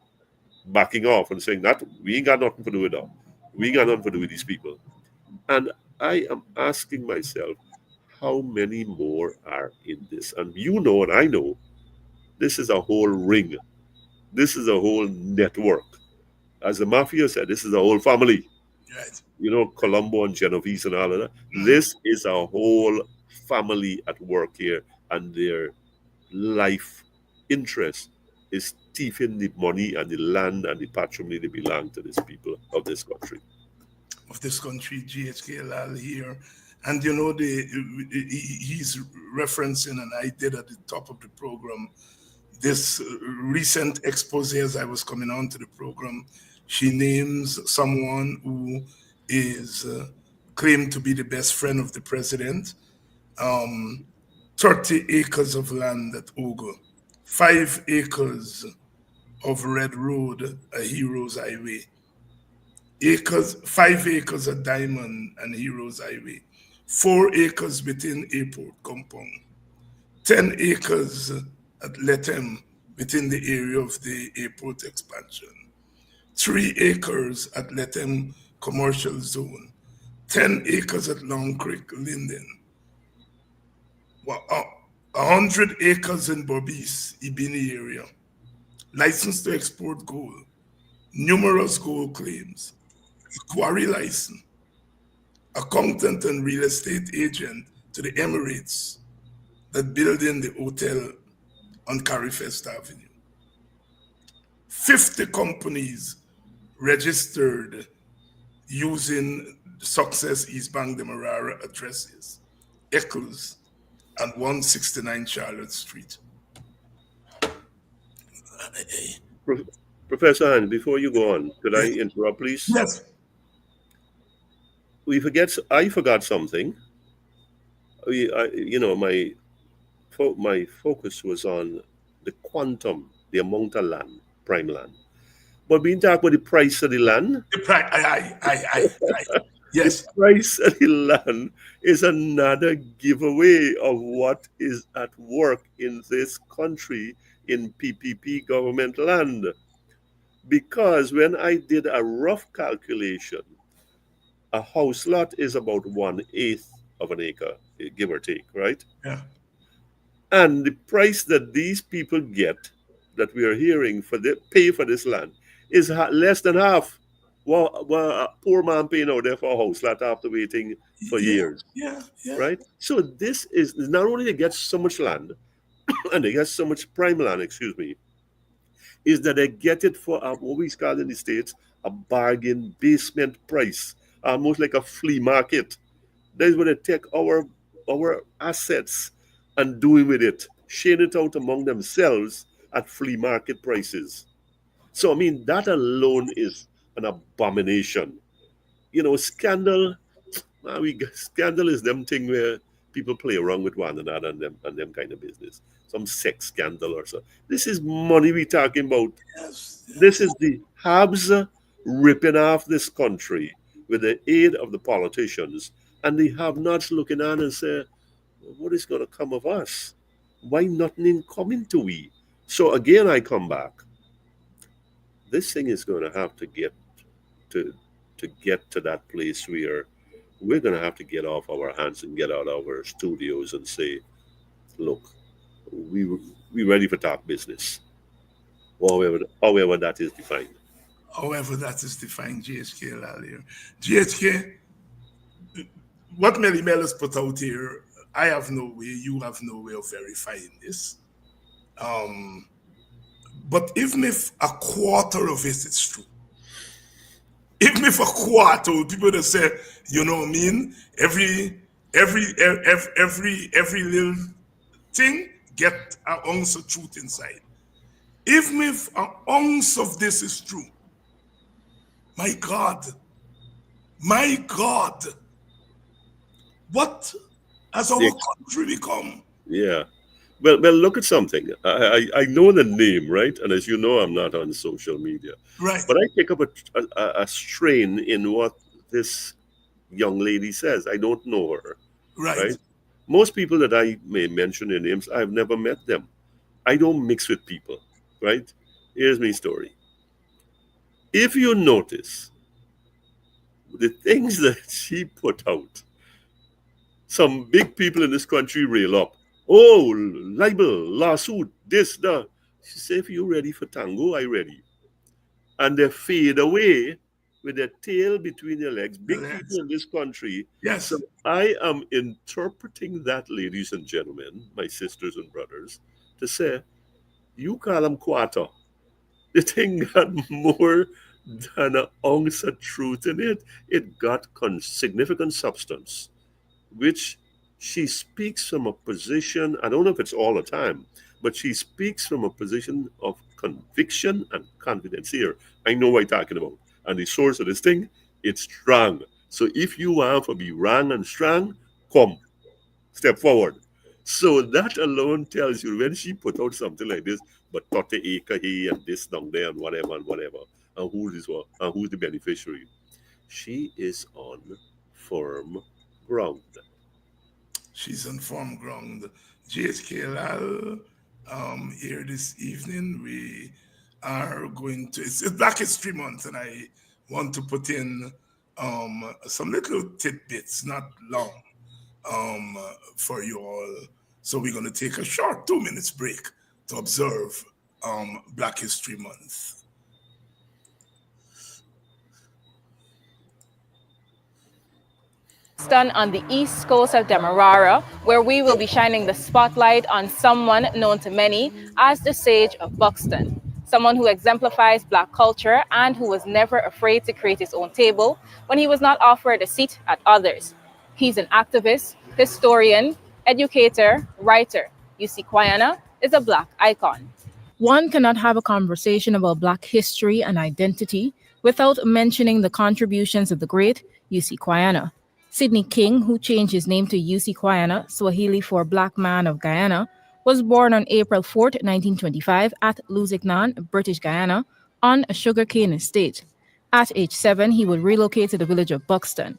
backing off and saying that we ain't got nothing to do with that. We ain't got nothing to do with these people. And I am asking myself, how many more are in this? And you know, and I know, this is a whole ring. This is a whole network. As the mafia said, this is a whole family. Right. You know, Colombo and Genovese and all of that. Mm. This is a whole family at work here, and their life interest is thieving the money and the land and the patrimony that belong to these people of this country. Of this country, GHK Lall here. And you know, he's referencing, and I did at the top of the program, this recent expose as I was coming on to the program. She names someone who is claimed to be the best friend of the president. Um, 30 acres of land at Ogo, 5 acres of Red Road, a Heroes Highway, 5 acres of Diamond and Heroes Highway, 4 acres within airport compound, 10 acres at Letem within the area of the airport expansion, 3 acres at Letem commercial zone, 10 acres at Long Creek, Linden, 100 acres in Bobis, Ibini area, license to export gold, numerous gold claims, quarry license, accountant and real estate agent to the Emirates that build in the hotel on Carifest Avenue. 50 companies registered using Success East Bank Demerara addresses, Eccles, and 169 Charlotte Street. Pro- Professor Hans, before you go on, could I interrupt, please? Yes. I forgot something. My focus was on the quantum, the amount of land, prime land. But we talk about the price of the land. The price, The yes. price of the land is another giveaway of what is at work in this country in PPP government land. Because when I did a rough calculation, a house lot is about 1/8 of an acre, give or take, right? Yeah. And the price that these people get, that we are hearing for the pay for this land, is less than half. Well, a poor man paying out there for a house lot after waiting for years, Yeah. right? So this is not only they get so much land, and they get so much prime land, excuse me, is that they get it for what we call in the States a bargain basement price, almost like a flea market. That's where they take our assets and doing with it, sharing it out among themselves at flea market prices. So I mean, that alone is an abomination. You know, scandal. Scandal is them thing where people play around with one another and them kind of business. Some sex scandal or so. This is money we talking about. Yes, This yes. is the Habs ripping off this country with the aid of the politicians, and the have-nots looking on and say, "What is going to come of us? Why nothing in coming to we?" So again, I come back. This thing is going to have to to get to that place where we're going to have to get off our hands and get out of our studios and say, "Look, we we ready for talk business, however that is defined." However, that is defined, GHK Lall here. GHK, what Melly Mel has put out here, I have no way, you have no way of verifying this. Um, but even if a quarter of it is true, even if a quarter, people that say, you know what I mean, every little thing get an ounce of truth inside. Even if an ounce of this is true, my God, my God, what has our The country become? Yeah. Well, look at something. I know the name, right? And as you know, I'm not on social media, Right, but I pick up a strain in what this young lady says. I don't know her, right. right? Most people that I may mention their names, I've never met them. I don't mix with people, right? Here's my story. If you notice the things that she put out, some big people in this country rail up. Oh, libel, lawsuit, this, that. She said, if you're ready for tango, I ready. And they fade away with their tail between their legs. The Big people legs. in this country. So Yes, I am interpreting that, ladies and gentlemen, my sisters and brothers, to say, you call them quarter. The thing got more than an ounce of truth in it. It got significant substance, which she speaks from a position, I don't know if it's all the time, but she speaks from a position of conviction and confidence. Here, I know what I'm talking about. And the source of this thing, it's strong. So if you want to be wrong and strong, come, step forward. So that alone tells you when she put out something like this, but 30 acre here and this down there and whatever, and who is what, and who's the beneficiary. She is on firm ground. she's on firm ground. GHK Lal, here this evening, we are going to, it's Black History Month, and I want to put in some little tidbits, not long, for you all. So we're going to take a short 2 minutes break to observe Black History Month. Done on the east coast of Demerara, where we will be shining the spotlight on someone known to many as the Sage of Buxton, someone who exemplifies Black culture and who was never afraid to create his own table when he was not offered a seat at others. He's an activist, historian, educator, writer. UC Kwayana is a Black icon. One cannot have a conversation about Black history and identity without mentioning the contributions of the great UC Kwayana. Sidney King, who changed his name to UC Kwayana, Swahili for Black Man of Guyana, was born on April 4, 1925, at Lusignan, British Guyana, on a sugarcane estate. At age 7, he would relocate to the village of Buxton.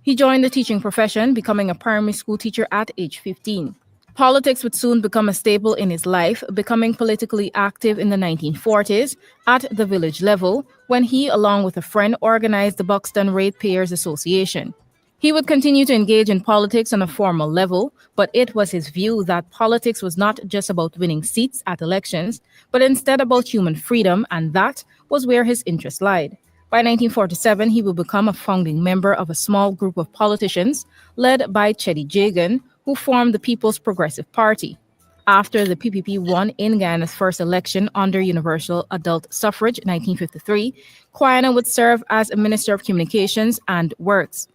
He joined the teaching profession, becoming a primary school teacher at age 15. Politics would soon become a staple in his life, becoming politically active in the 1940s at the village level when he, along with a friend, organized the Buxton Ratepayers Association. He would continue to engage in politics on a formal level, but it was his view that politics was not just about winning seats at elections, but instead about human freedom, and that was where his interest lied. By 1947, he would become a founding member of a small group of politicians led by Chedi Jagan, who formed the People's Progressive Party. After the PPP won in Guyana's first election under universal adult suffrage in 1953, Kwayana would serve as a Minister of Communications and Works.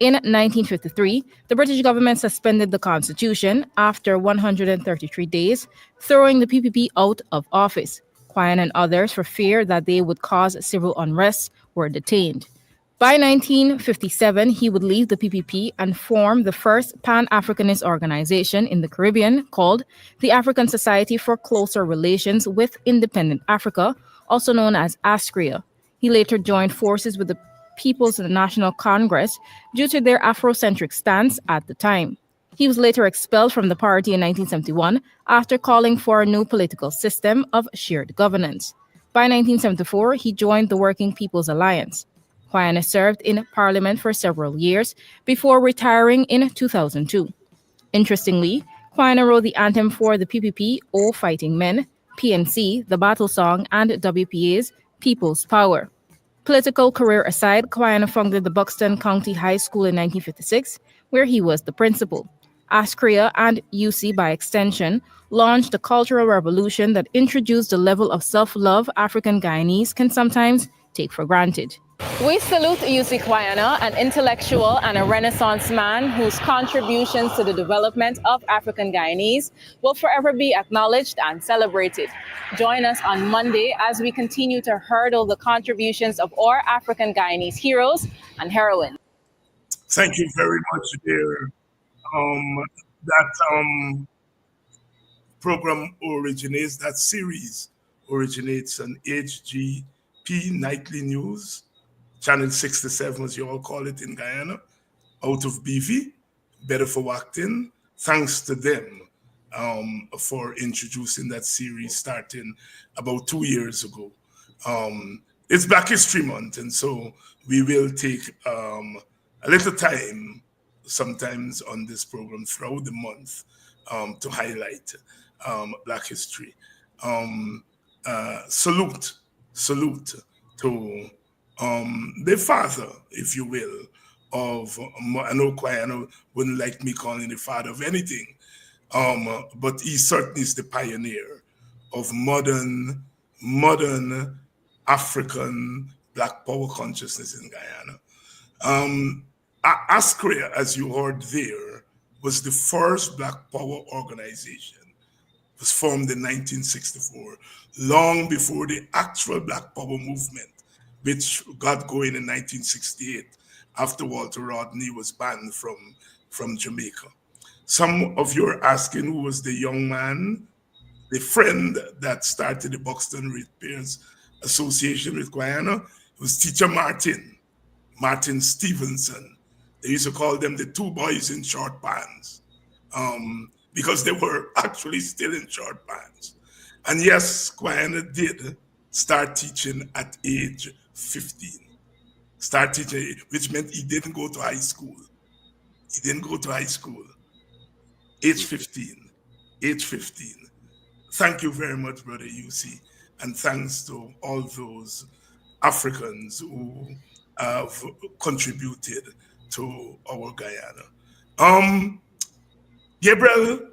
In 1953, the British government suspended the constitution after 133 days, throwing the PPP out of office. Quine and others for fear that they would cause civil unrest were detained. By 1957, he would leave the PPP and form the first Pan Africanist organization in the Caribbean called the African Society for Closer Relations with Independent Africa, also known as ASCRIA. He later joined forces with the People's National Congress due to their Afrocentric stance at the time. He was later expelled from the party in 1971 after calling for a new political system of shared governance. By 1974, he joined the Working People's Alliance. Quine served in Parliament for several years before retiring in 2002. Interestingly, Quine wrote the anthem for the PPP, O Fighting Men, PNC, the Battle Song, and WPA's People's Power. Political career aside, Quine founded the Buxton County High School in 1956, where he was the principal. Askria and UC, by extension, launched a cultural revolution that introduced a level of self-love African Guyanese can sometimes take for granted. We salute Yusi Kwayana, an intellectual and a Renaissance man whose contributions to the development of African Guyanese will forever be acknowledged and celebrated. Join us on Monday as we continue to hurdle the contributions of our African Guyanese heroes and heroines. Thank you very much, dear. That program originates, that series originates on HGP Nightly News, Channel 67, as you all call it in Guyana, out of BV, Better for Wacton. Thanks to them for introducing that series starting about 2 years ago. It's Black History Month, and so we will take a little time sometimes on this program throughout the month to highlight Black history. Salute to the father, if you will, of, I know Kwayano wouldn't like me calling the father of anything, but he certainly is the pioneer of modern African Black power consciousness in Guyana. ASCRIA, as you heard there, was the first Black power organization. It was formed in 1964, long before the actual Black power movement, which got going in 1968 after Walter Rodney was banned from Jamaica. Some of you are asking who was the young man, the friend that started the Buxton Repairs Association with Guyana. It was Teacher Martin Stevenson. They used to call them the two boys in short pants because they were actually still in short pants. And yes, Guyana did start teaching at age 15. Start teaching, which meant he didn't go to high school. He didn't go to high school. Age 15. Age 15. Thank you very much, Brother UC. And thanks to all those Africans who have contributed to our Guyana. Gabriel,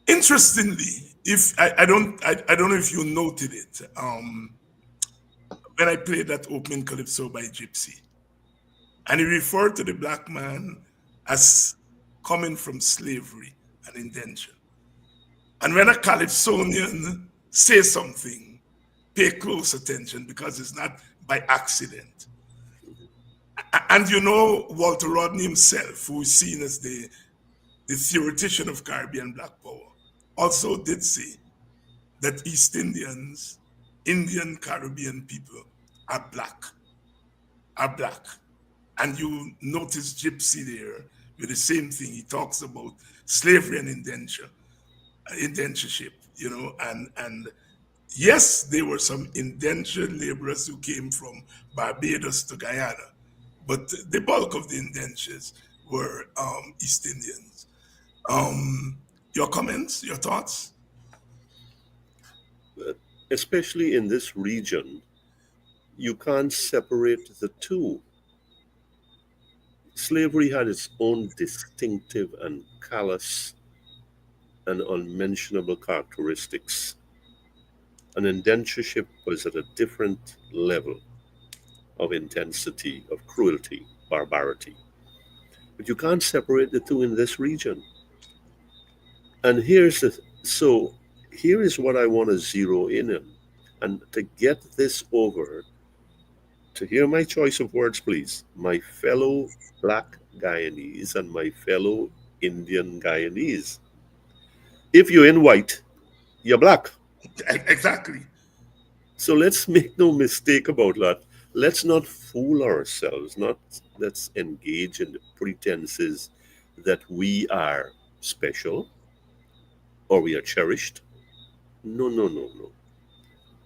interestingly, if I don't know if you noted it, when I played that opening calypso by Gypsy, and he referred to the Black man as coming from slavery and indenture. And when a calypsonian says something, pay close attention because it's not by accident. And you know, Walter Rodney himself, who is seen as the theoretician of Caribbean Black power, also did say that East Indians, Indian Caribbean people are black. And you notice Gypsy there with the same thing. He talks about slavery and indentureship, you know, and yes, there were some indentured laborers who came from Barbados to Guyana, but the bulk of the indentures were East Indians. Your comments, your thoughts? Especially in this region, you can't separate the two. Slavery had its own distinctive and callous and unmentionable characteristics. And indentureship was at a different level of intensity, of cruelty, barbarity. But you can't separate the two in this region. And here is what I want to zero in on. And to get this over, to hear my choice of words, please, my fellow black Guyanese and my fellow Indian Guyanese. If you're in white, you're black. Exactly. So let's make no mistake about that. Let's not fool ourselves. Not let's engage in the pretenses that we are special or we are cherished. No, no, no, no.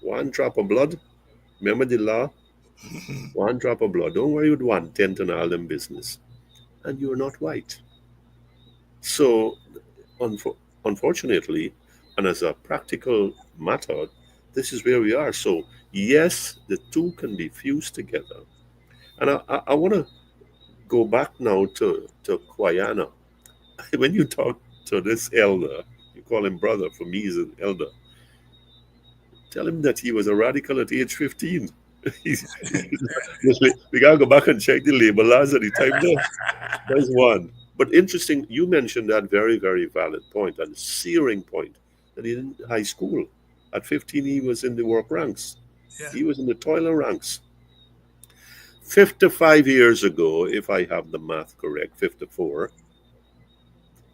One drop of blood. Remember the law? One drop of blood. Don't worry with one tenth and all them business. And you're not white. So, unfortunately, and as a practical matter, this is where we are. So, yes, the two can be fused together. And I want to go back now to Quayana. When you talk to this elder, you call him brother, for me, he's an elder. Tell him that he was a radical at age 15. We got to go back and check the labor laws at the time there. That's one. But interesting, you mentioned that very, very valid point and searing point that in high school, at 15, he was in the work ranks. Yeah. He was in the toiler ranks. 55 years ago, if I have the math correct, 54,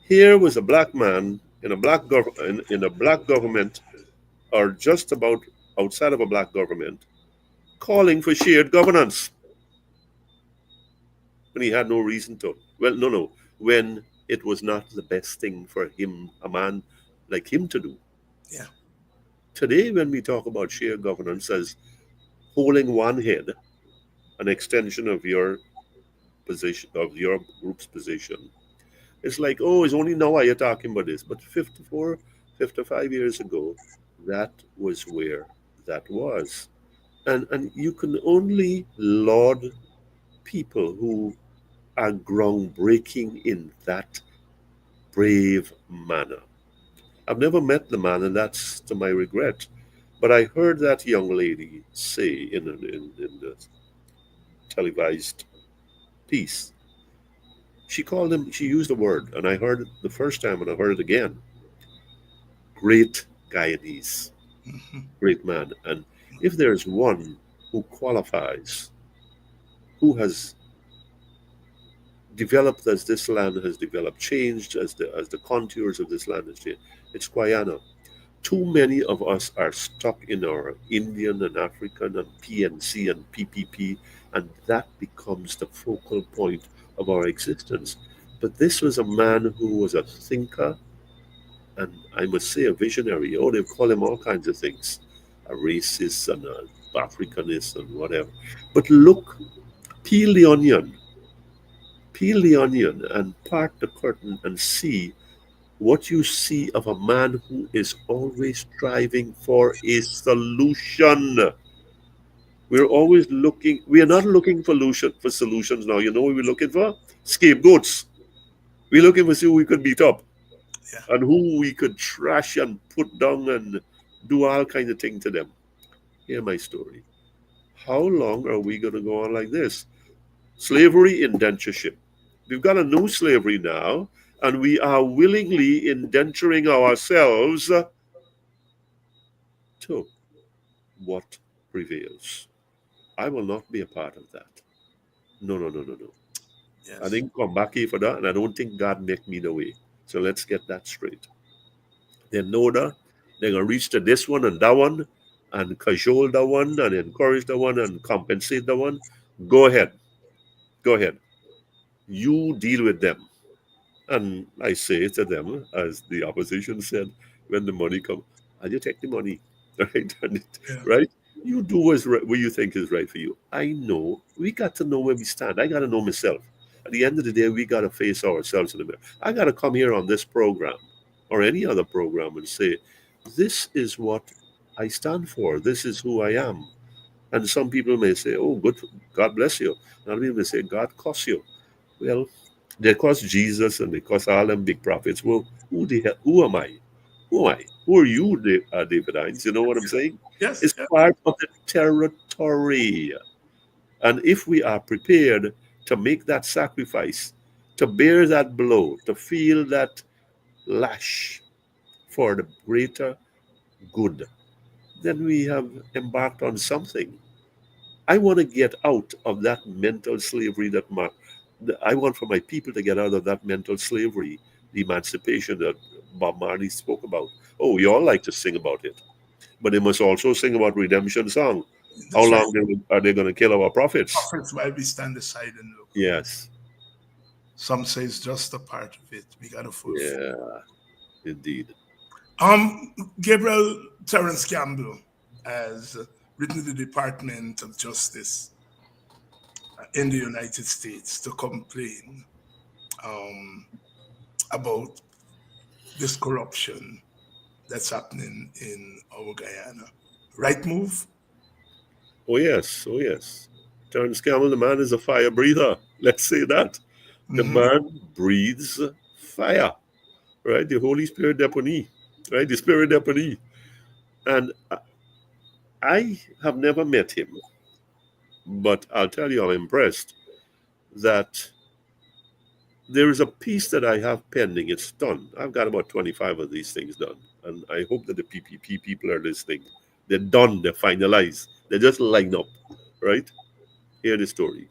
here was a black man in a in a black government, or just about outside of a black government, calling for shared governance when he had no reason to. Well, no, no, when it was not the best thing for him, a man like him, to do. Yeah. Today, when we talk about shared governance as holding one head, an extension of your position, of your group's position, it's like, oh, it's only now you're talking about this. But 54, 55 years ago, that was where that was. And you can only laud people who are groundbreaking in that brave manner. I've never met the man, and that's to my regret. But I heard that young lady say in the televised piece, she called him, she used a word, and I heard it the first time and I heard it again. Great Guyanese, Mhm. great man. And if there's one who qualifies, who has developed as this land has developed, changed as the contours of this land has changed, it's Guyana. Too many of us are stuck in our Indian and African and PNC and PPP, and that becomes the focal point of our existence. But this was a man who was a thinker, and I must say a visionary. Oh, they call him all kinds of things, a racist and a Africanist and whatever. But look, peel the onion, peel the onion and part the curtain and see what you see of a man who is always striving for a solution. We're always looking, we are not looking for solutions now. You know what we're looking for? Scapegoats. We're looking for who we could beat up Yeah. and who we could trash and put down and do all kinds of things to them. Hear my story. How long are we going to go on like this? Slavery, indentureship. We've got a new slavery now, and we are willingly indenturing ourselves to what prevails. I will not be a part of that. No, no, no, no, no. I Yes. didn't come back here for that, and I don't think God make me the way. So let's get that straight. They know that they're gonna reach to this one and that one, and cajole that one, and encourage that one, and compensate that one. Go ahead, go ahead. You deal with them. And I say to them, as the opposition said, when the money comes, and you take the money, right? Yeah. Right? You do what you think is right for you. I know. We got to know where we stand. I got to know myself. At the end of the day, we got to face ourselves in the mirror. I got to come here on this program or any other program and say, this is what I stand for. This is who I am. And some people may say, oh, good, God bless you. And other people may say, God curse you. Well, they curse Jesus and they curse all them big prophets. Well, who am I? Who am I? Who are you, David Hines? You know what I'm saying? Yes. It's Yeah. part of the territory. And if we are prepared to make that sacrifice, to bear that blow, to feel that lash for the greater good, then we have embarked on something. I want to get out of that mental slavery I want for my people to get out of that mental slavery, the emancipation that Bob Marley spoke about. Oh, we all like to sing about it, but they must also sing about redemption song. How That's right. long are they going to kill our prophets? Prophets while we stand aside and look. Yes, Some say it's just a part of it. We got to fulfill. yeah, indeed. Gabriel Terence Campbell has written to the Department of Justice in the United States to complain um, about this corruption that's happening in our Guyana. Right move? Oh yes, oh yes. Terence Campbell, the man is a fire breather. Let's say that. The Hmm. man breathes fire, right? The Holy Spirit deponee, right? The Spirit deponee. And I have never met him, but I'll tell you, I'm impressed that there is a piece that I have pending. It's done. I've got about 25 of these things done. And I hope that the PPP people are listening. They're done, they're finalized, they're just lined up, right? Hear the story.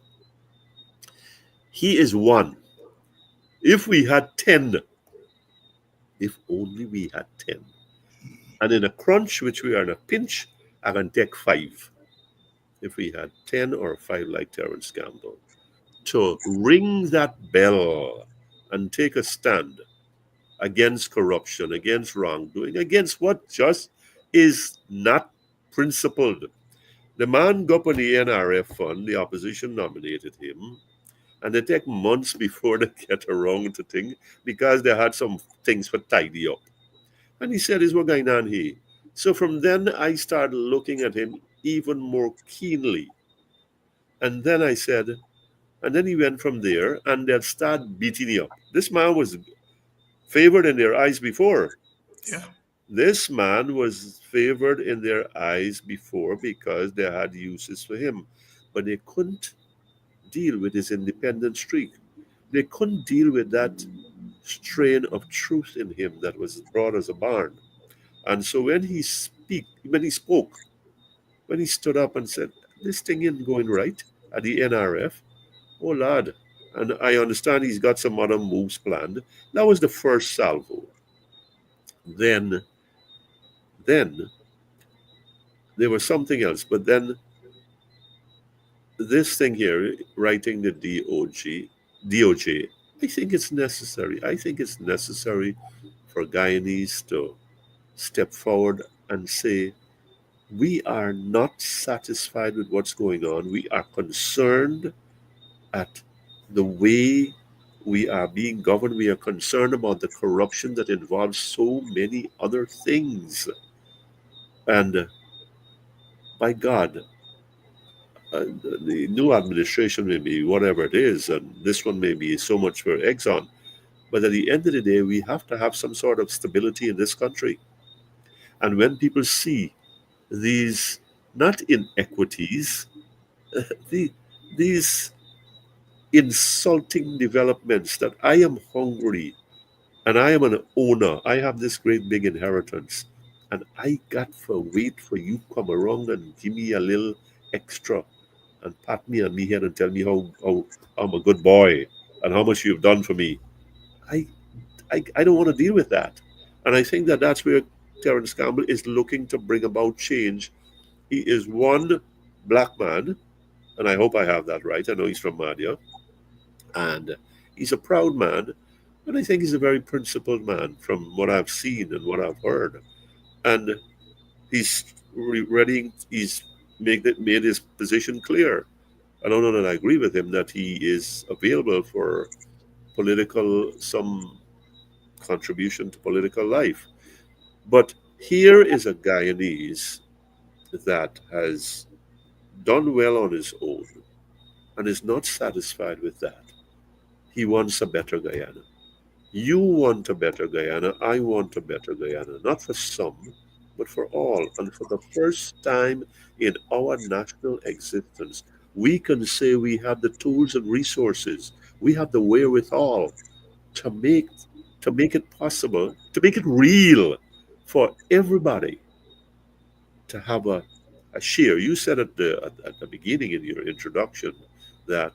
He is one. If we had 10, if only we had 10. And in a crunch, which we are in a pinch, I can take 5. If we had 10 or 5 like Terence Campbell, to ring that bell and take a stand against corruption, against wrongdoing, against what just is not principled. The man got up on the NRF fund, the opposition nominated him, and they take months before they get around to things because they had some things for tidy up. And he said, is what going on here. So from then I started looking at him even more keenly. And then I said, and then he went from there and they'd start beating me up. This man was favored in their eyes before. Yeah. This man was favored in their eyes before because they had uses for him. But they couldn't deal with his independent streak. They couldn't deal with that strain of truth in him that was broad as a barn. And so when he spoke, when he stood up and said, "This thing isn't going right at the NRF," oh lad, and I understand he's got some other moves planned. That was the first salvo. Then, then there was something else, but then this thing here, writing the DOJ, I think it's necessary. I think it's necessary for Guyanese to step forward and say, we are not satisfied with what's going on. We are concerned at the way we are being governed. We are concerned about the corruption that involves so many other things. And by God, the new administration may be whatever it is, and this one may be so much for Exxon. But at the end of the day, we have to have some sort of stability in this country. And when people see these, not inequities, the, these insulting developments that I am hungry and I am an owner, I have this great big inheritance, and I got for wait for you come around and give me a little extra and pat me on me head and tell me how I'm a good boy and how much you've done for me. I, I don't want to deal with that. And I think that that's where Terence Campbell is looking to bring about change. He is one black man, and I hope I have that right. I know he's from Madhya, and he's a proud man, and I think he's a very principled man from what I've seen and what I've heard. And he's ready. He's made his position clear. I don't know that I agree with him that he is available for political some contribution to political life. But here is a Guyanese that has done well on his own and is not satisfied with that. He wants a better Guyana. You want a better Guyana. I want a better Guyana, not for some, but for all. And for the first time in our national existence, we can say we have the tools and resources, we have the wherewithal to make to make it possible, to make it real for everybody. to have a share. You said at the beginning in your introduction that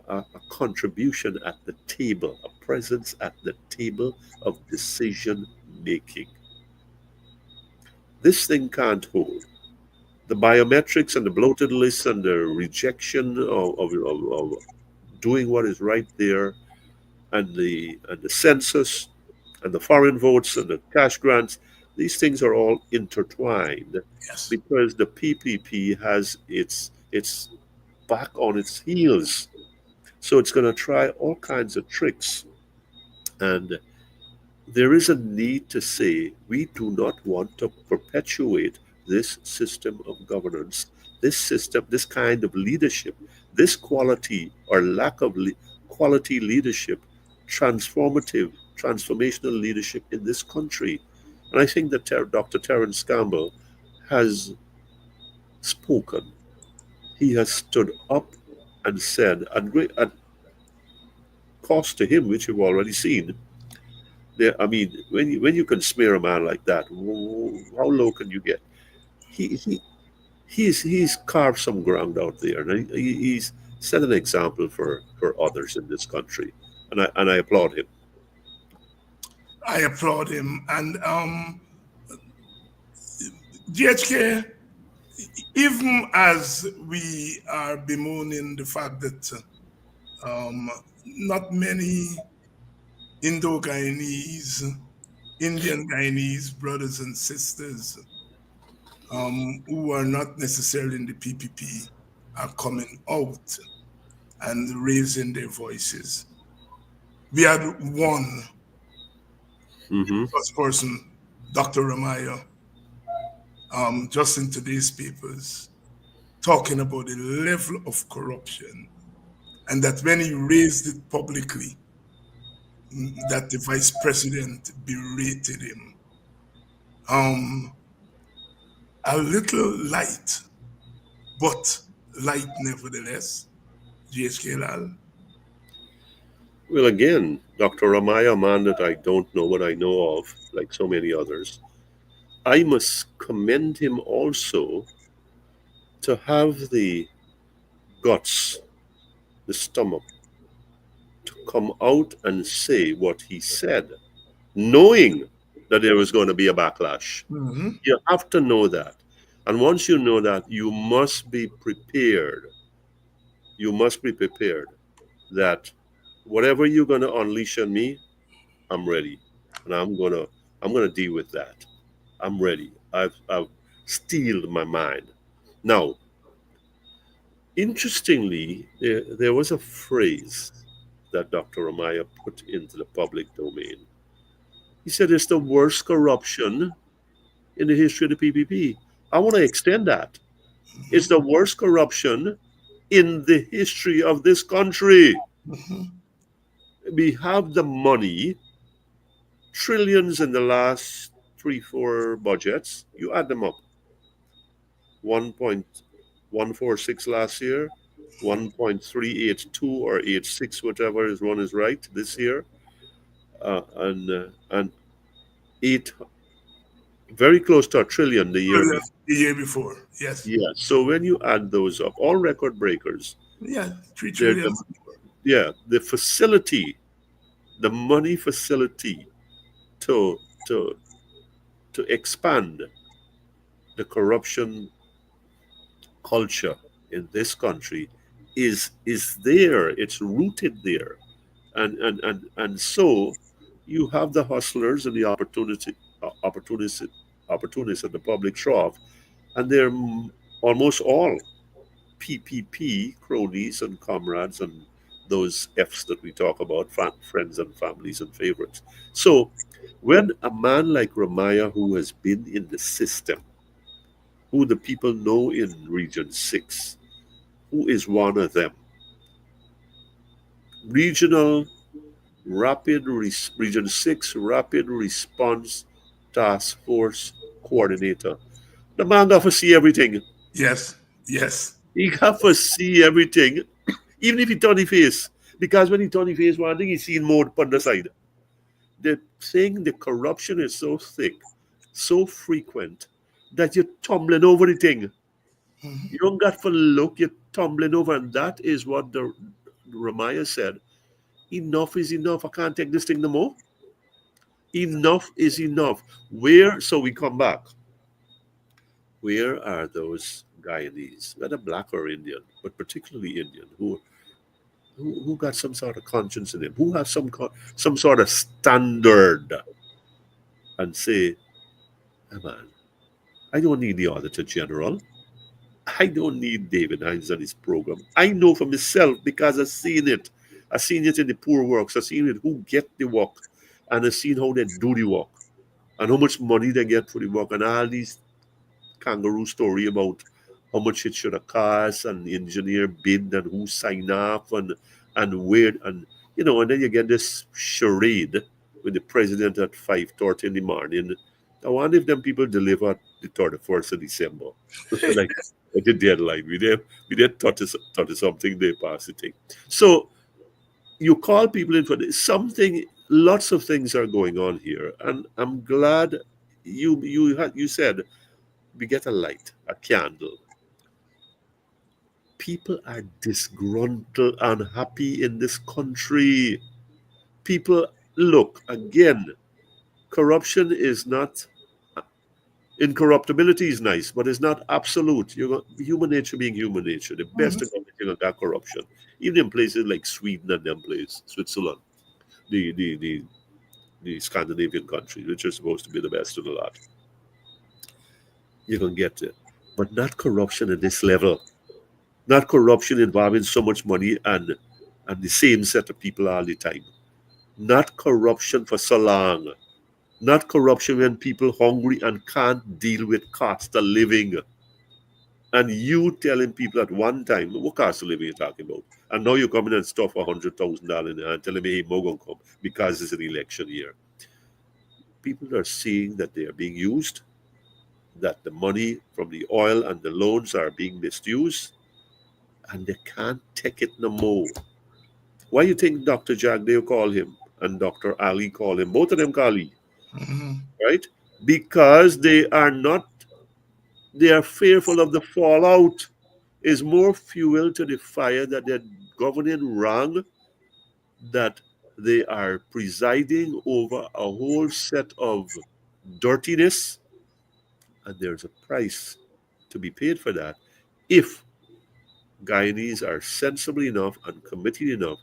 a contribution at the table, a presence at the table of decision making. This thing can't hold. The biometrics and the bloated lists and the rejection of doing what is right there, and the census and the foreign votes and the cash grants, these things are all intertwined Yes. because the PPP has its back on its heels. So it's going to try all kinds of tricks. And there is a need to say we do not want to perpetuate this system of governance, this system, this kind of leadership, this quality or lack of quality leadership, transformational leadership in this country. And I think that Dr. Terence Campbell has spoken. He has stood up and said, at cost to him, which you've already seen, there, I mean, when you can smear a man like that, how low can you get? He he he's carved some ground out there, and he's set an example for others in this country, and I applaud him. I applaud him. And GHK, even as we are bemoaning the fact that um, not many Indo-Guyanese, Indian Guyanese brothers and sisters who are not necessarily in the PPP are coming out and raising their voices. We had one Hmm. first person, Dr. Ramaya, just in today's papers, talking about the level of corruption, and that when he raised it publicly, that the vice president berated him. Um, a little light, but light nevertheless. GHK Lall. Well, again, Dr. Ramaya, a man that I don't know what I know of, like so many others, I must commend him also to have the guts, the stomach, to come out and say what he said, knowing that there was going to be a backlash. Mm-hmm. You have to know that. And once you know that, you must be prepared. You must be prepared that whatever you're going to unleash on me, I'm ready. And I'm gonna deal with that. I'm ready. I've steeled my mind. Now, interestingly, there was a phrase that Dr. Amaya put into the public domain. He said it's the worst corruption in the history of the PPP. I want to extend that. It's the worst corruption in the history of this country. Mm-hmm. We have the money, trillions in the last 3, 4 budgets. You add them up. 1.146 last year, 1.382 or 86, whatever is one is right this year, and eight, very close to a trillion the year before. The year before, yes. Yeah. So when you add those up, all record breakers, Yeah, 3 they're trillion. yeah, the facility, the money facility to to to expand the corruption culture in this country is there. It's rooted there, and so you have the hustlers and the opportunists at the public trough, and they're almost all PPP cronies and comrades and those F's that we talk about, friends and families and favorites. So when a man like Ramaya, who has been in the system, who the people know in Region 6, who is one of them, regional Region 6 Rapid Response Task Force Coordinator. The man got to see everything. Yes, yes. He got to see everything, even if he turn his face. Because when he turn his face, one thing he's seen more on the side. The thing, the corruption is so thick, so frequent, that you're tumbling over the thing. Mhm. You don't got for look, you're tumbling over. And that is what the Ramaya said. Enough is enough. I can't take this thing no more. Enough is enough. Where, so we come back. Where are those Guyanese, whether black or Indian, but particularly Indian, who got some sort of conscience in them, who have some sort of standard and say, "Hey man, I don't need the Auditor General. I don't need David Hines and his program. I know for myself because I've seen it. I've seen it in the poor works. I've seen it who get the work, and I've seen how they do the work, and how much money they get for the work, and all these kangaroo story about how much it should have cost and the engineer bid and who signed off and where and and then you get this charade with the president at 5:30 in the morning. I wonder if them people deliver the 31st of December. Like the deadline. We did 30 something they pass the thing. So you call people in for this. Something lots of things are going on here. And I'm glad you said we get a light, a candle. People are disgruntled, unhappy in this country. People, look, again, corruption is not, incorruptibility is nice, but it's not absolute. Human nature being human nature. The best Mhm. thing about it got corruption. Even in places like Sweden and them places, Switzerland, the, the, the, the Scandinavian countries, which are supposed to be the best of the lot, you can get it. But not corruption at this level. Not corruption involving so much money and the same set of people all the time. Not corruption for so long. Not corruption when people hungry and can't deal with cost of living. And you telling people at one time, what cost of living you talking about? And now you're coming and stuff $100,000 in there and telling me, hey, Mo gonna come because it's an election year. People are seeing that they are being used, that the money from the oil and the loans are being misused, and they can't take it no more. Why you think Dr. Jagdeo call him and Dr. Ali call him? Both of them call Ali, Mhm. right? Because they are fearful of the fallout. Is more fuel to the fire that they're governing wrong, that they are presiding over a whole set of dirtiness, and there's a price to be paid for that if Guyanese are sensible enough and committed enough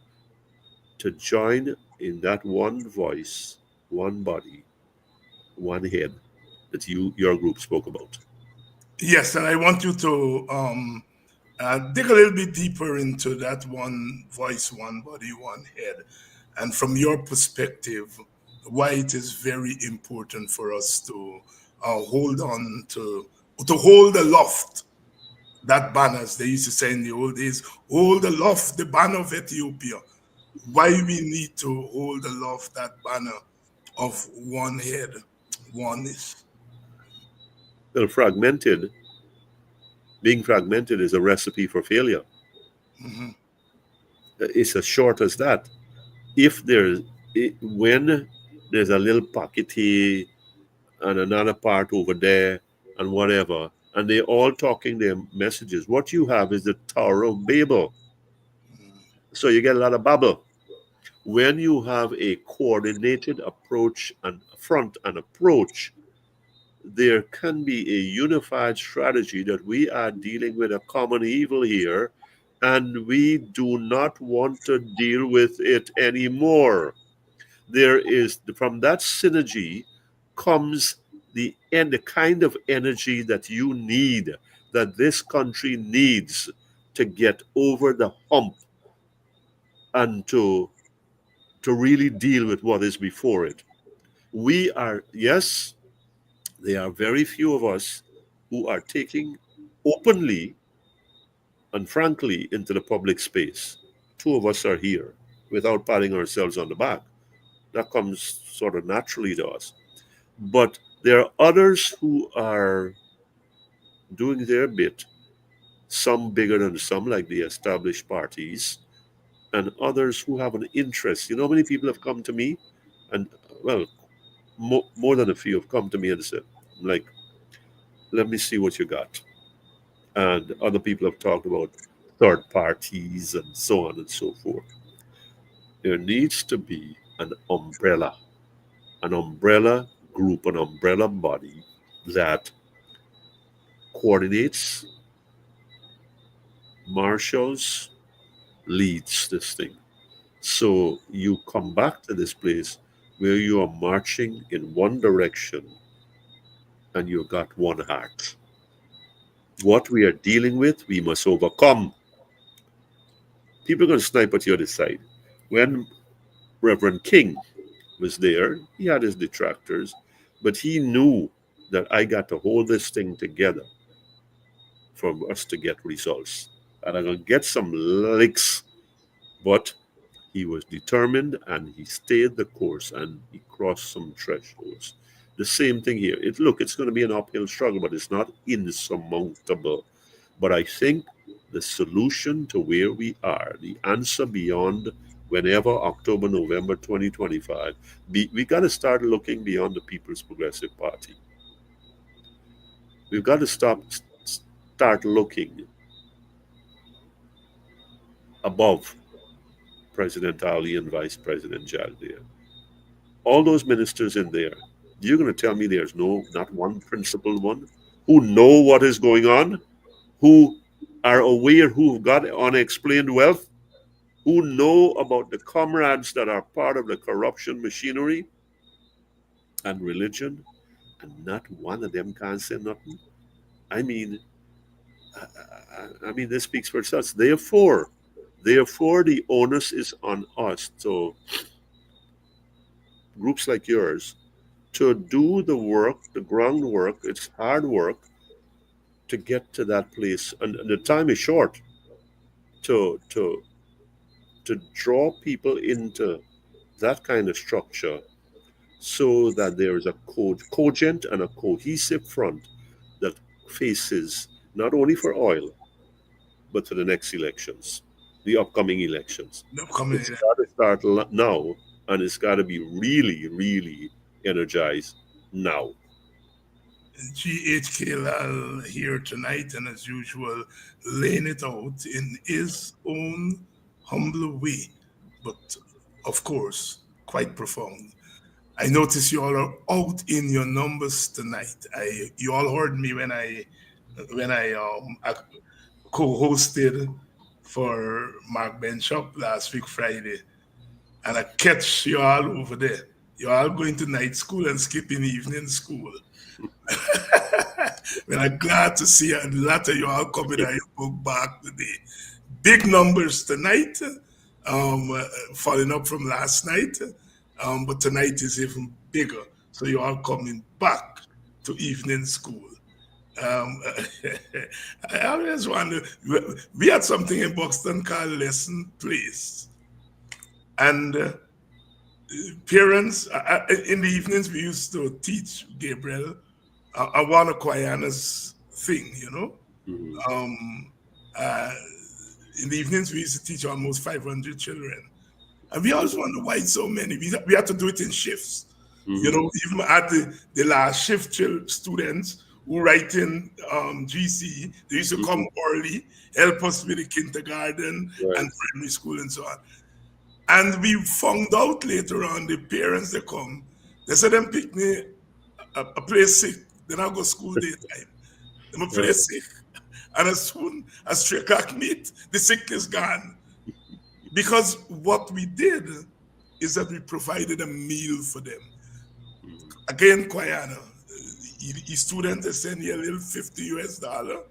to join in that one voice, one body, one head that your group spoke about. Yes, and I want you to dig a little bit deeper into that one voice, one body, one head, and from your perspective, why it is very important for us to hold on to hold aloft that banner, as they used to say in the old days, hold aloft the banner of Ethiopia. Why we need to hold aloft that banner of one head, oneness. Well, being fragmented is a recipe for failure. Mhm. It's as short as that. If there's when there's a little pocket here and another part over there and whatever, and they all talking their messages, what you have is the Tower of Babel. So you get a lot of babble. When you have a coordinated approach and front and approach, there can be a unified strategy that we are dealing with a common evil here, and we do not want to deal with it anymore. There is from that synergy comes the kind of energy that you need, that this country needs to get over the hump and to really deal with what is before it. We are, yes, there are very few of us who are taking openly and frankly into the public space. Two of us are here without patting ourselves on the back. That comes sort of naturally to us. But there are others who are doing their bit, some bigger than some, like the established parties, and others who have an interest. You know how many people have come to me? And, well, more than a few have come to me and said, like, let me see what you got. And other people have talked about third parties and so on and so forth. There needs to be an umbrella group, an umbrella body that coordinates, marshals, leads this thing. So you come back to this place where you are marching in one direction and you've got one heart. What we are dealing with, we must overcome. People are going to snipe at the other side. When Reverend King was there, he had his detractors, but he knew that I got to hold this thing together for us to get results. And I'm going to get some licks, but he was determined and he stayed the course and he crossed some thresholds. The same thing here. It's going to be an uphill struggle, but it's not insurmountable. But I think the solution to where we are, the answer beyond whenever October, November 2025, we got to start looking beyond the People's Progressive Party. We've got to start looking above President Ali and Vice President Jagdeo. All those ministers in there, you're going to tell me there's not one principled one who know what is going on, who are aware, who've got unexplained wealth, who know about the comrades that are part of the corruption machinery and religion, and not one of them can say nothing. I mean, this speaks for itself. Therefore, the onus is on us. So, groups like yours, to do the work, the groundwork. It's hard work to get to that place, and the time is short. To draw people into that kind of structure so that there is a cogent and a cohesive front that faces not only for oil, but for the next elections, the upcoming elections. It's got to start now, and it's got to be really, really energized now. GHK Lall here tonight, and as usual, laying it out in his own humble way, but of course, quite profound. I notice you all are out in your numbers tonight. You all heard me when I co-hosted for Mark Benchop last week Friday, and I catch you all over there. You all going to night school and skipping evening school. Well, I'm glad to see a lot of you all coming and you book back today. Big numbers tonight, following up from last night, but tonight is even bigger. So you all coming back to evening school. I always wonder, we had something in Buxton called Lesson Place. And parents, in the evenings, we used to teach Gabriel Awana Kwayana's thing, you know. In the evenings, we used to teach almost 500 children. And we always wonder why so many. We had to do it in shifts. You know, even at the last shift, students who write in GC, they used to come early, help us with the kindergarten and primary school and so on. And we found out later on, the parents, they come, they said them pick me a place sick, then I go school daytime. Them a place sick. And as soon as 3 o'clock meet, the sickness gone. Because what we did is that we provided a meal for them. Again, Kwayana, his student, they send you a little $50.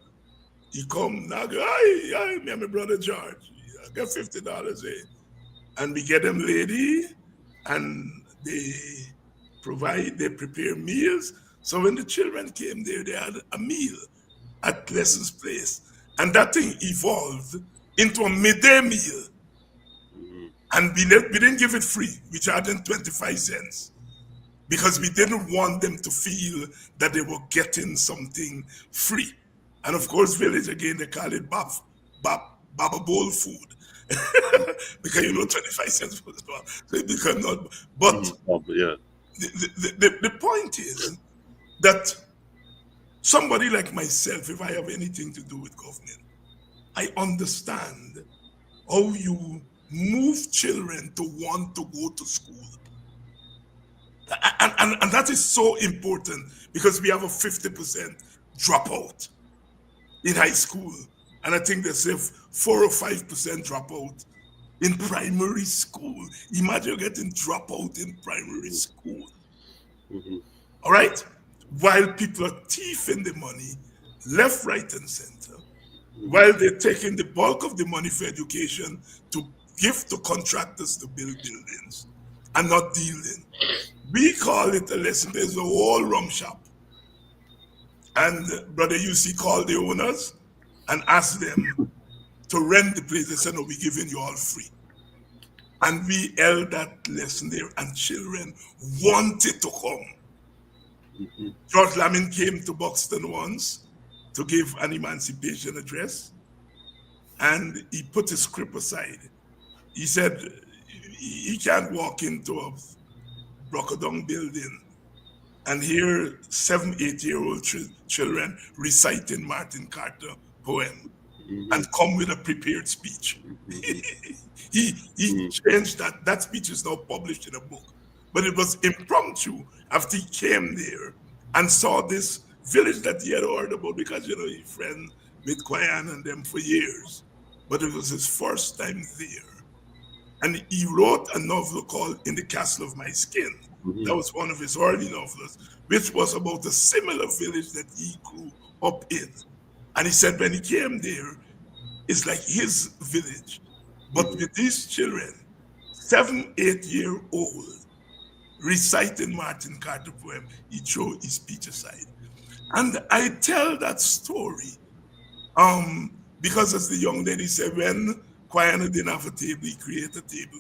He come, now go, hi, me and my brother George, I got $50, eh? And we get them lady, and they prepare meals. So when the children came there, they had a meal at Lessons Place. And that thing evolved into a midday meal. And we didn't give it free. We charged them 25 cents. Because we didn't want them to feel that they were getting something free. And of course, village, again, they call it Baba Bowl food. Because 25 cents for the bar. So it become not. But the point is that somebody like myself, if I have anything to do with government, I understand how you move children to want to go to school. And that is so important because we have a 50% dropout in high school. And I think they say 4 or 5% dropout in primary school. Imagine getting dropout in primary school. Mhm. All right? While people are thieving the money left, right, and center, while they're taking the bulk of the money for education to give to contractors to build buildings and not dealing. We call it a lesson. There's a whole rum shop. And Brother UC called the owners and asked them to rent the place. They said, no, we're giving you all free. And we held that lesson there, and children wanted to come. Mhm. George Lamin came to Buxton once to give an emancipation address, and he put his script aside. He said he can't walk into a Brocadong building and hear 7, 8-year-old children reciting Martin Carter poem and Mhm. come with a prepared speech. Mhm. he Mhm. changed that. That speech is now published in a book. But it was impromptu after he came there and saw this village that he had heard about because, he friend with Kwayan and them for years. But it was his first time there. And he wrote a novel called In the Castle of My Skin. That Mhm. was one of his early novels, which was about a similar village that he grew up in. And he said when he came there, it's like his village, but Mhm. with these children, 7, 8-year-old, reciting Martin Carter poem, he threw his speech aside. And I tell that story because as the young lady said, when Kwayana didn't have a table, he created a table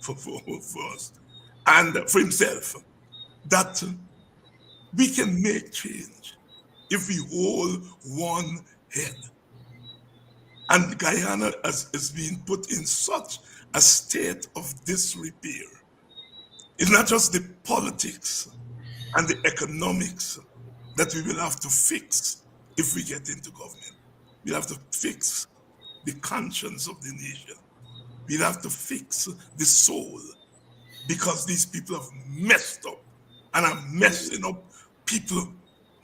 for us and for himself, that we can make change if we hold one head. And Guyana is being put in such a state of disrepair. It's not just the politics and the economics that we will have to fix if we get into government. We'll have to fix the conscience of the nation. We'll have to fix the soul because these people have messed up and are messing up people,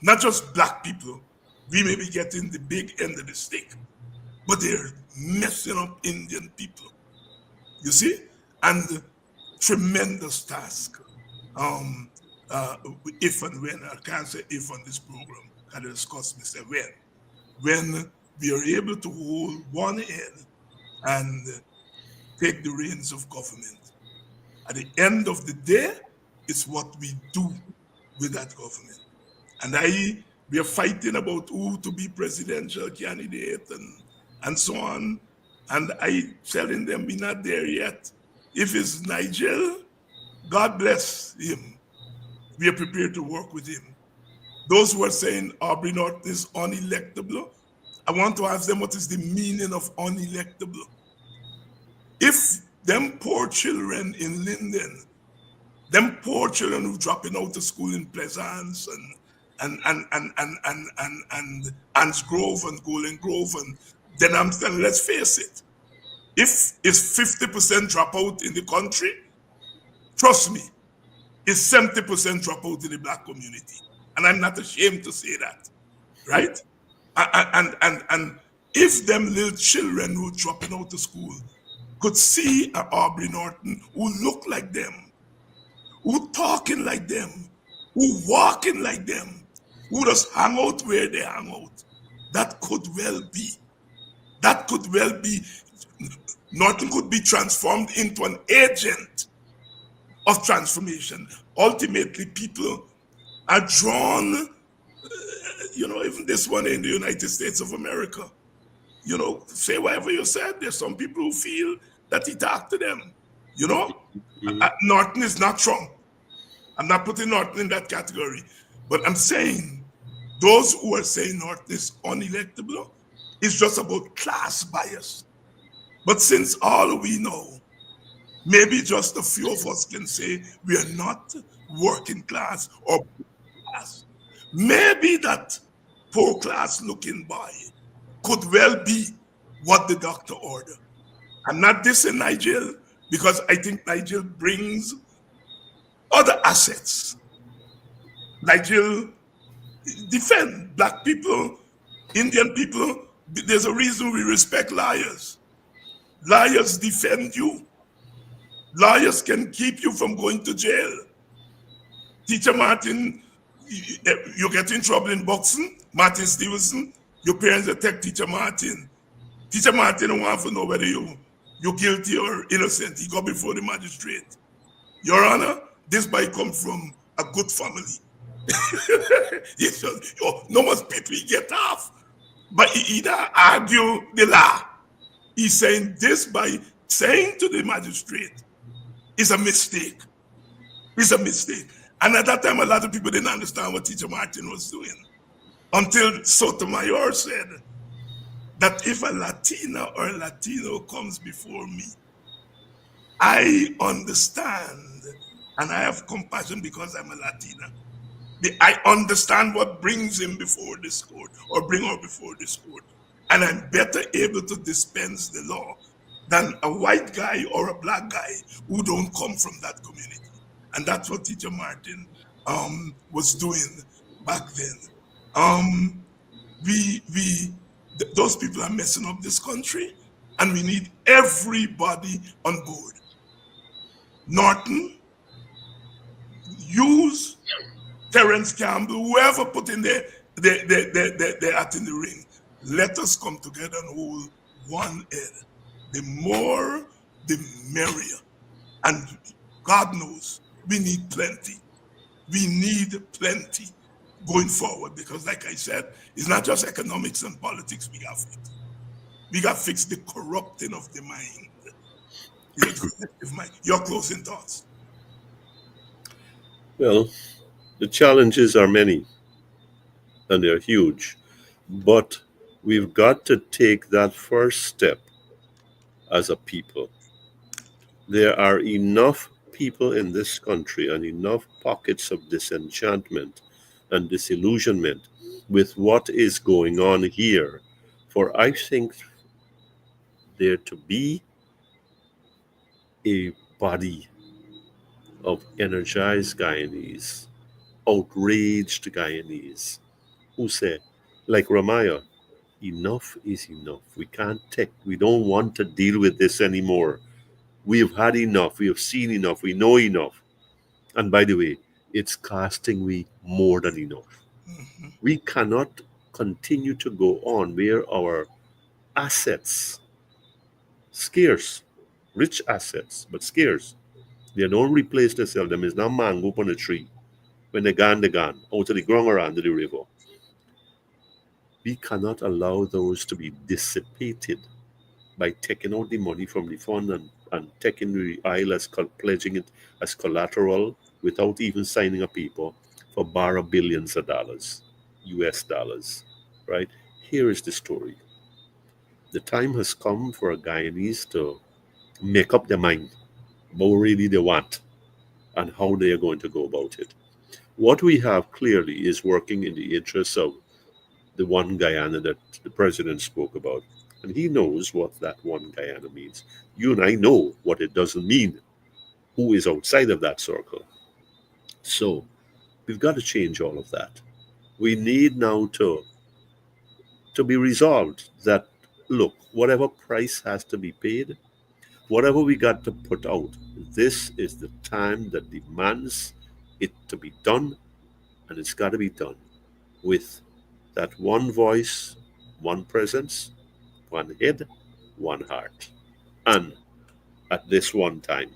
not just black people. We may be getting the big end of the stick, but they're messing up Indian people. You see? And tremendous task. Um, uh, if and when, I can't say if on this program, I discuss me say when we are able to hold one head and take the reins of government. At the end of the day, it's what we do with that government. And we are fighting about who to be presidential candidate and so on. And I telling them we're not there yet. If it's Nigel, God bless him. We are prepared to work with him. Those who are saying Aubrey Norton is unelectable, I want to ask them what is the meaning of unelectable. If them poor children in Linden, them poor children who dropping out of school in Pleasance and Anns Grove and Golden Grove, and then I'm saying, let's face it, if it's 50% dropout in the country, trust me, it's 70% dropout in the black community. And I'm not ashamed to say that, right? And if them little children who dropping out of school could see a Aubrey Norton who look like them, who talking like them, who walking like them, who just hang out where they hang out, that could well be. That could well be. Norton could be transformed into an agent of transformation. Ultimately, people are drawn, even this one in the United States of America. Say whatever you said, there's some people who feel that he talked to them. Mhm. Norton is not Trump. I'm not putting Norton in that category. But I'm saying those who are saying Norton is unelectable is just about class bias. But since all we know, maybe just a few of us can say we are not working class or class. Maybe that poor class looking boy could well be what the doctor ordered. I'm not dissing Nigel because I think Nigel brings other assets. Nigel defend black people, Indian people. There's a reason we respect lawyers. Lawyers defend you. Lawyers can keep you from going to jail. Teacher Martin, you get in trouble in boxing, Martin Stevenson, your parents attack Teacher Martin. Teacher Martin don't want to know whether you're guilty or innocent. He go before the magistrate. Your Honor, this boy come from a good family. No much people get off. But he either argue the law. He's saying this by saying to the magistrate is a mistake. It's a mistake. And at that time, a lot of people didn't understand what Teacher Martin was doing until Sotomayor said that if a Latina or a Latino comes before me, I understand and I have compassion because I'm a Latina. I understand what brings him before this court or bring her before this court. And I'm better able to dispense the law than a white guy or a black guy who don't come from that community. And that's what Teacher Martin was doing back then. Those people are messing up this country, and we need everybody on board. Norton, Hughes, Terence Campbell, whoever put in their hat in the ring, let us come together and hold one head. The more, the merrier. And God knows we need plenty. We need plenty going forward because, like I said, it's not just economics and politics we got fixed. We got to fix the corrupting of the mind. Your closing thoughts. Well, the challenges are many and they're huge, but we've got to take that first step as a people. There are enough people in this country and enough pockets of disenchantment and disillusionment with what is going on here for, I think, there to be a body of energized Guyanese, outraged Guyanese, who say, like Ramaya, enough is enough. We don't want to deal with this anymore. We have had enough. We have seen enough. We know enough. And by the way, it's costing we more than enough. Mm-hmm. We cannot continue to go on where our assets, scarce, rich assets, but scarce, they don't replace themselves. Them is now mango up on the tree. When they gone, out of the ground or under the river. We cannot allow those to be dissipated by taking out the money from the fund and taking the isle as pledging it as collateral without even signing a paper for borrow billions of dollars, US dollars, right? Here is the story. The time has come for Guyanese to make up their mind about what really they want and how they are going to go about it. What we have clearly is working in the interests of the one Guyana that the president spoke about. And he knows what that one Guyana means. You and I know what it doesn't mean, who is outside of that circle. So we've got to change all of that. We need now to be resolved that, look, whatever price has to be paid, whatever we got to put out, this is the time that demands it to be done, and it's got to be done with that one voice, one presence, one head, one heart, and at this one time.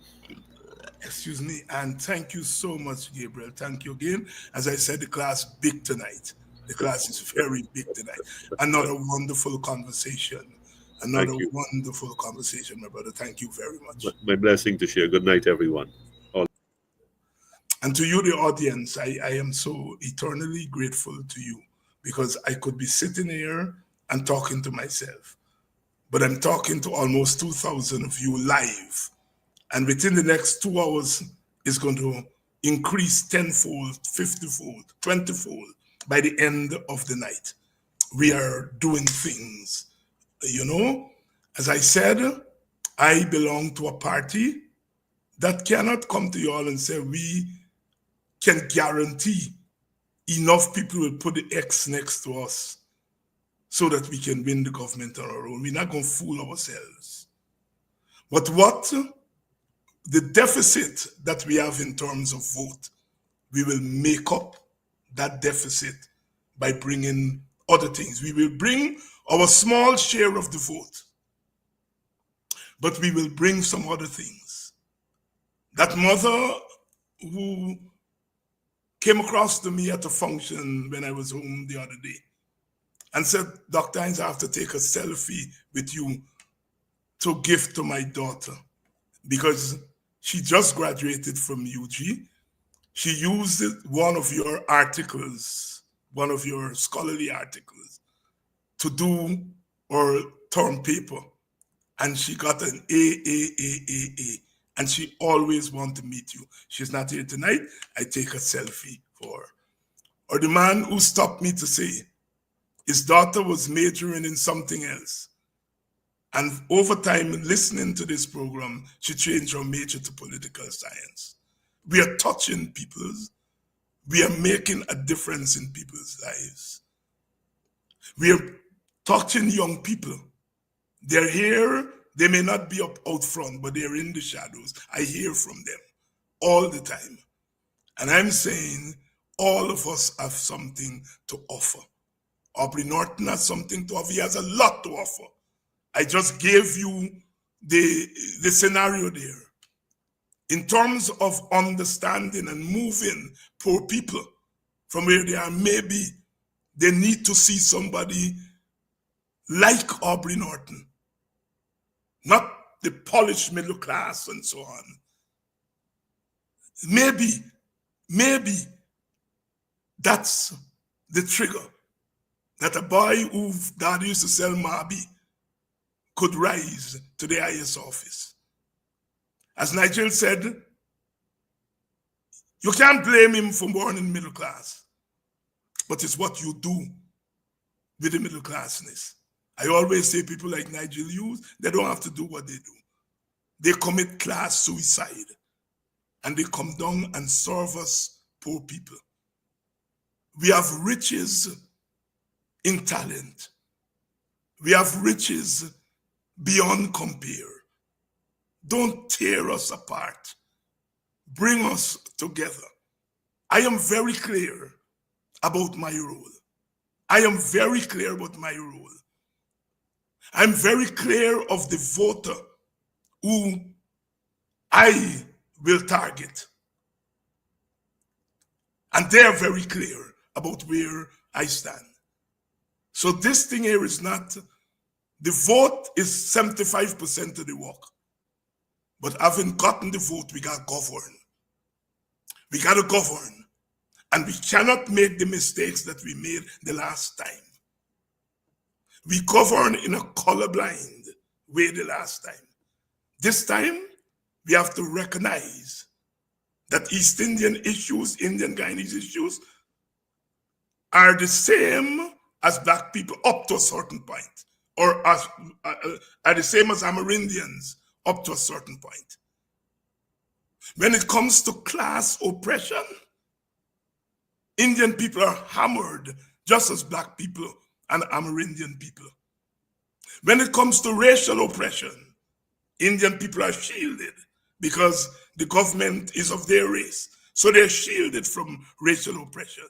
Excuse me, and thank you so much, Gabriel. Thank you again. As I said, the class big tonight. The class is very big tonight. Another wonderful conversation. Another wonderful conversation, my brother. Thank you very much. My blessing to share. Good night, everyone. And to you, the audience, I am so eternally grateful to you because I could be sitting here and talking to myself, but I'm talking to almost 2,000 of you live. And within the next 2 hours, it's going to increase tenfold, 50-fold, 20-fold by the end of the night. we are doing things. You know, as I said, I belong to a party that cannot come to you all and say we can guarantee enough people will put the X next to us so that we can win the government on our own. We're not going to fool ourselves. But what the deficit that we have in terms of vote, we will make up that deficit by bringing other things. We will bring our small share of the vote, but we will bring some other things. That mother who came across to me at a function when I was home the other day and said, Dr. Hines, I have to take a selfie with you to give to my daughter because she just graduated from UG. She used one of your articles, one of your scholarly articles, to do her term paper. And she got an A. And she always wanted to meet you. She's not here tonight. I take a selfie for her. Or the man who stopped me to say his daughter was majoring in something else. And over time, listening to this program, she changed her major to political science. We are touching people. We are making a difference in people's lives. We are touching young people. They're here. They may not be up out front, but they're in the shadows. I hear from them all the time. And I'm saying all of us have something to offer. Aubrey Norton has something to offer. He has a lot to offer. I just gave you the scenario there. In terms of understanding and moving poor people from where they are, maybe they need to see somebody like Aubrey Norton. Not the polished middle class and so on. Maybe that's the trigger that a boy who dad used to sell Mabi could rise to the highest office. As Nigel said, you can't blame him for born in middle class, but it's what you do with the middle classness. I always say people like Nigel Hughes, they don't have to do what they do. They commit class suicide and they come down and serve us poor people. We have riches in talent. We have riches beyond compare. Don't tear us apart. Bring us together. I am very clear about my role. I am very clear about my role. I'm very clear of the voter who I will target. And they're very clear about where I stand. So this thing here is not, the vote is 75% of the work. But having gotten the vote, we got to govern. We got to govern. And we cannot make the mistakes that we made the last time. We govern in a colorblind way the last time. This time, we have to recognize that East Indian issues, Indian Guyanese issues, are the same as Black people up to a certain point, or are the same as Amerindians up to a certain point. When it comes to class oppression, Indian people are hammered just as Black people and Amerindian people. When it comes to racial oppression, Indian people are shielded because the government is of their race. So they're shielded from racial oppression.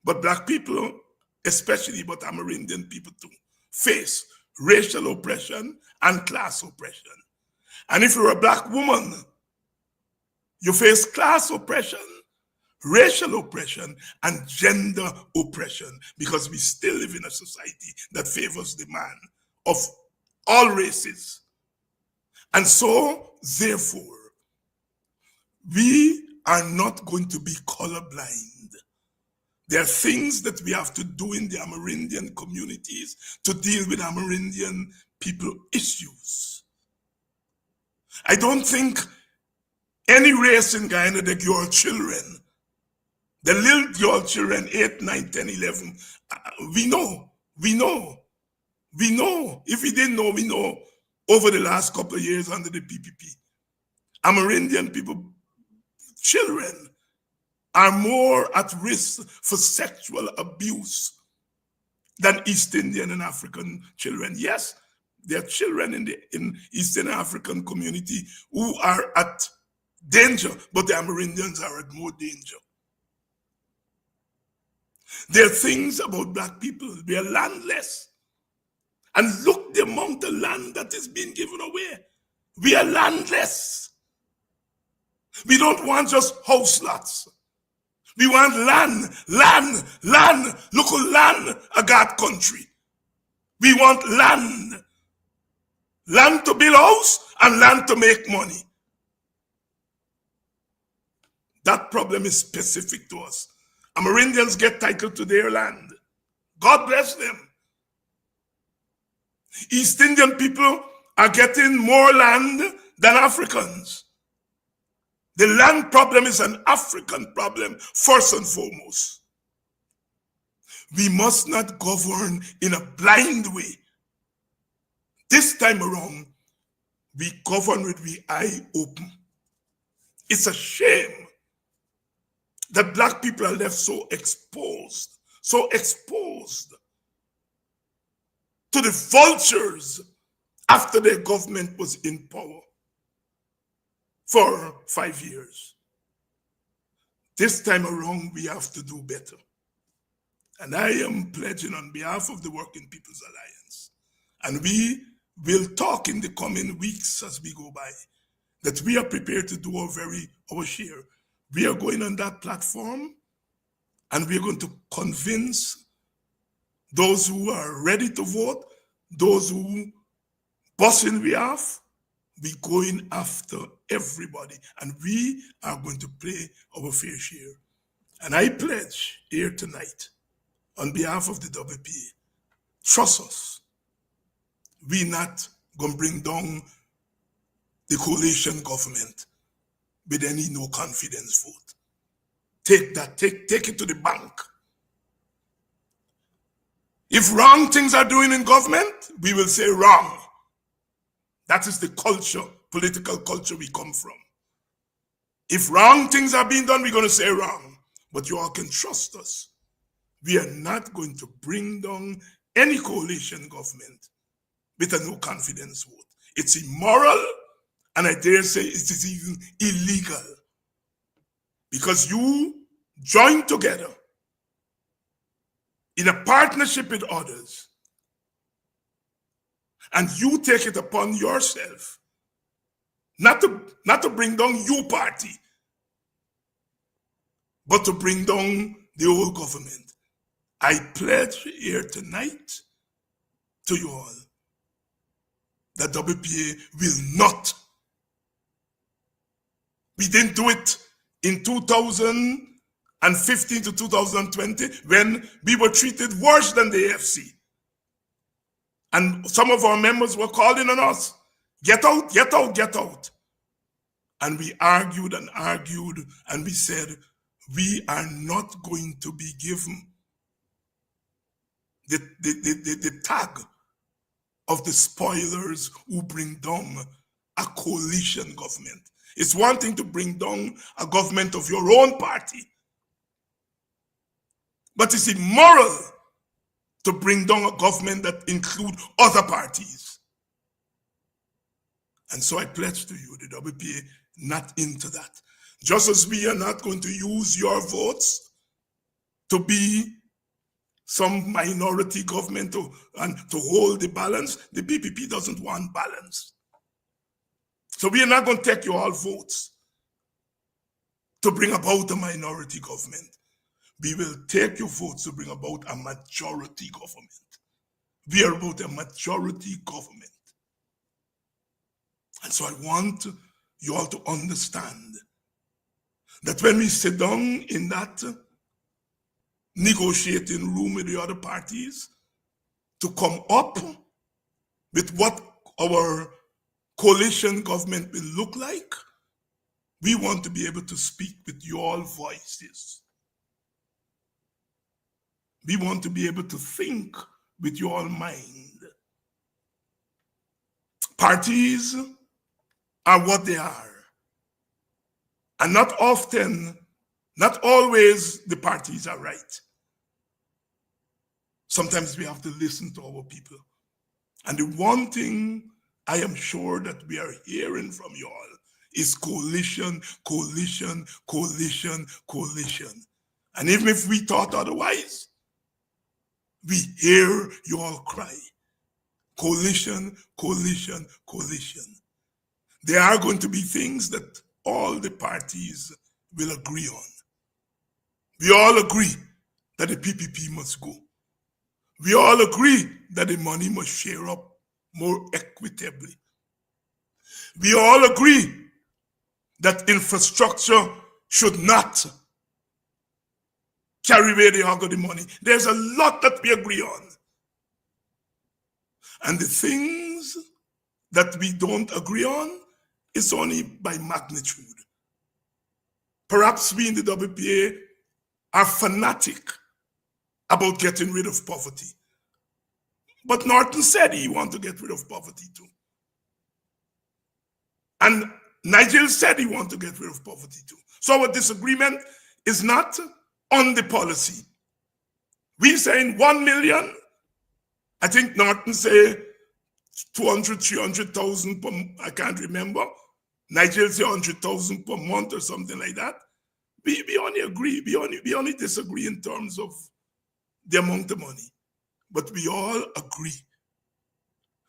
But Black people, especially, but Amerindian people too, face racial oppression and class oppression. And if you're a Black woman, you face class oppression, racial oppression, and gender oppression, because we still live in a society that favors the man of all races. And so, therefore, we are not going to be colorblind. There are things that we have to do in the Amerindian communities to deal with Amerindian people issues. I don't think any race in Guyana, the girl children, the little girl children, 8, 9, 10, 11, we know We know. We know. If we didn't know, we know over the last couple of years under the PPP, Amerindian people, children, are more at risk for sexual abuse than East Indian and African children. Yes, there are children in the Eastern African community who are at danger, but the Amerindians are at more danger. There are things about black people. We are landless. And look the amount of land that is being given away. We are landless. We don't want just house lots. We want land, land, land. Look at land, a God country. We want land. Land to build house and land to make money. That problem is specific to us. Amerindians get title to their land. God bless them. East Indian people are getting more land than Africans. The land problem is an African problem, first and foremost. We must not govern in a blind way. This time around, we govern with the eye open. It's a shame that black people are left so exposed to the vultures after their government was in power for 5 years. This time around, we have to do better. And I am pledging on behalf of the Working People's Alliance, and we will talk in the coming weeks as we go by, that we are prepared to do our share. We are going on that platform, and we are going to convince those who are ready to vote, those who busting we off. We going after everybody, and we are going to play our fair share. And I pledge here tonight, on behalf of the WPA, trust us. We not going to bring down the coalition government with any no confidence vote. Take that, take it to the bank. If wrong things are doing in government, we will say wrong. That is the culture, political culture we come from. If wrong things are being done, we're going to say wrong. But you all can trust us. We are not going to bring down any coalition government with a no confidence vote. It's immoral, and I dare say it is even illegal. Because you join together in a partnership with others, and you take it upon yourself not to bring down your party, but to bring down the whole government. I pledge here tonight to you all that WPA will not. We didn't do it in 2015 to 2020 when we were treated worse than the AFC. And some of our members were calling on us, get out, get out, get out. And we argued, and we said, we are not going to be given the tag of the spoilers who bring down a coalition government. It's one thing to bring down a government of your own party, but it's immoral to bring down a government that includes other parties. And so I pledge to you, the WPA, not into that. Just as we are not going to use your votes to be some minority government and to hold the balance, the PPP doesn't want balance. So we are not going to take your all votes to bring about a minority government. We will take your votes to bring about a majority government. We are about a majority government. And so I want you all to understand that when we sit down in that negotiating room with the other parties to come up with what our coalition government will look like, we want to be able to speak with your voices. We want to be able to think with your mind. Parties are what they are. And not often, not always the parties are right. Sometimes we have to listen to our people. And the one thing I am sure that we are hearing from you all is coalition, coalition, coalition, coalition. And even if we thought otherwise, we hear you all cry. Coalition, coalition, coalition. There are going to be things that all the parties will agree on. We all agree that the PPP must go. We all agree that the money must share up more equitably. We all agree that infrastructure should not carry away the hog of the money. There's a lot that we agree on. And the things that we don't agree on is only by magnitude. Perhaps we in the WPA are fanatic about getting rid of poverty. But Norton said he wanted to get rid of poverty too. And Nigel said he wanted to get rid of poverty too. So our disagreement is not on the policy. We saying 1 million. I think Norton say 200, 300,000 per, I can't remember. Nigel say 100,000 per month or something like that. We only agree, we only disagree in terms of the amount of money. But we all agree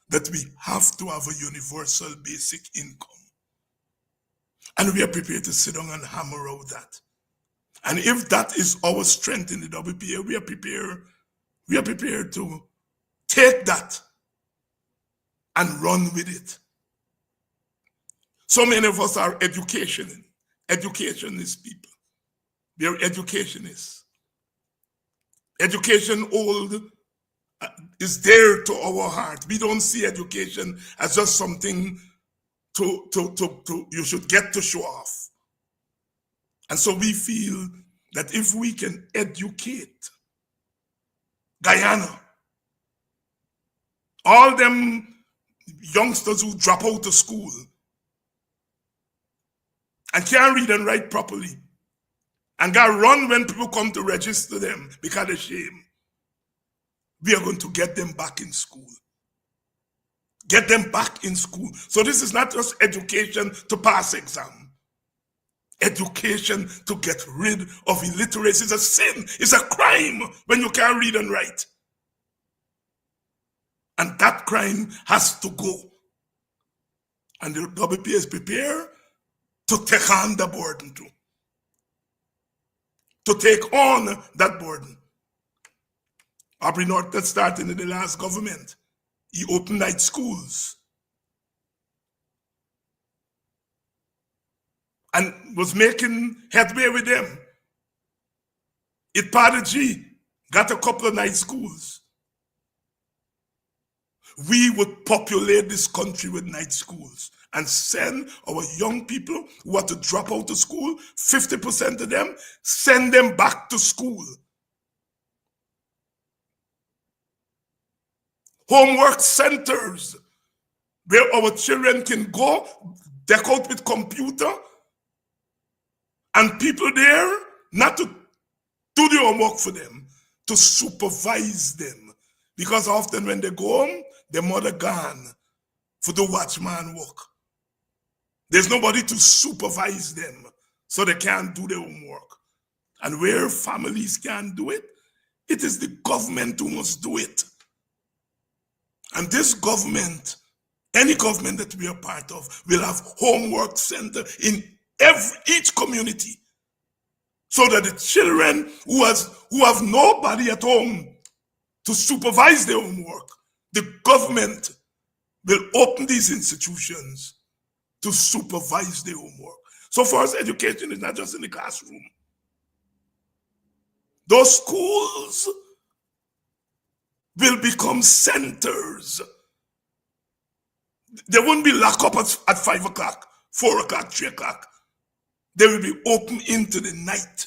that we have to have a universal basic income. And we are prepared to sit down and hammer out that. And if that is our strength in the WPA, we are prepared to take that and run with it. So many of us are educationist people. We are educationists. Education is dear to our heart. We don't see education as just something you should get to show off. And so we feel that if we can educate Guyana, all them youngsters who drop out of school and can't read and write properly and got run when people come to register them because of shame, we are going to get them back in school. Get them back in school. So this is not just education to pass exam. Education to get rid of illiteracy is a sin. It's a crime when you can't read and write. And that crime has to go. And the WPA is prepared to take on the burden too. To take on that burden. Aubrey Norton started in the last government. He opened night schools. And was making headway with them. It Party G got a couple of night schools. We would populate this country with night schools and send our young people who want to drop out of school, 50% of them, send them back to school. Homework centers where our children can go, deck out with computer, and people there not to do the homework for them, to supervise them. Because often when they go home, their mother gone for the watchman work. There's nobody to supervise them, so they can't do their homework. And where families can't do it, it is the government who must do it. And this government, any government that we are part of, will have homework center in each community, so that the children who have nobody at home to supervise their homework, the government will open these institutions to supervise their homework. So for us, education is not just in the classroom. Those schools will become centers. They won't be locked up at 5 o'clock, 4 o'clock, 3 o'clock. They will be open into the night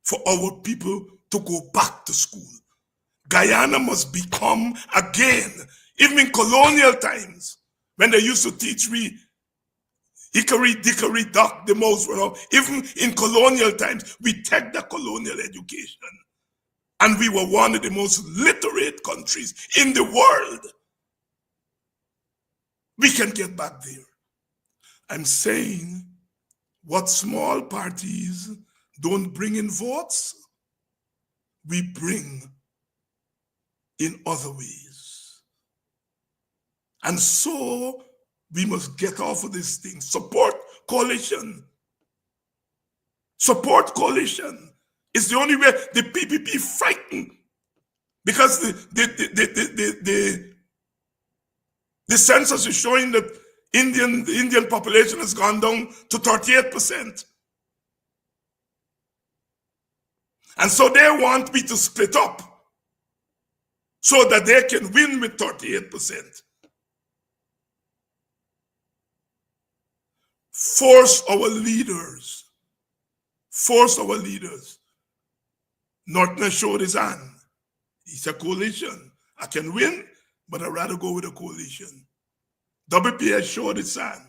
for our people to go back to school. Guyana must become again, even in colonial times, when they used to teach me hickory, dickory, dock, the most, even in colonial times, we take the colonial education. And we were one of the most literate countries in the world. We can get back there. I'm saying what small parties don't bring in votes, we bring in other ways. And so we must get off of this thing. Support coalition. Support coalition. It's the only way. The PPP frightened because the census is showing that the Indian population has gone down to 38%. And so they want me to split up so that they can win with 38%. Force our leaders. Norton showed his hand. It's a coalition. I can win, but I'd rather go with a coalition. WP has showed its hand.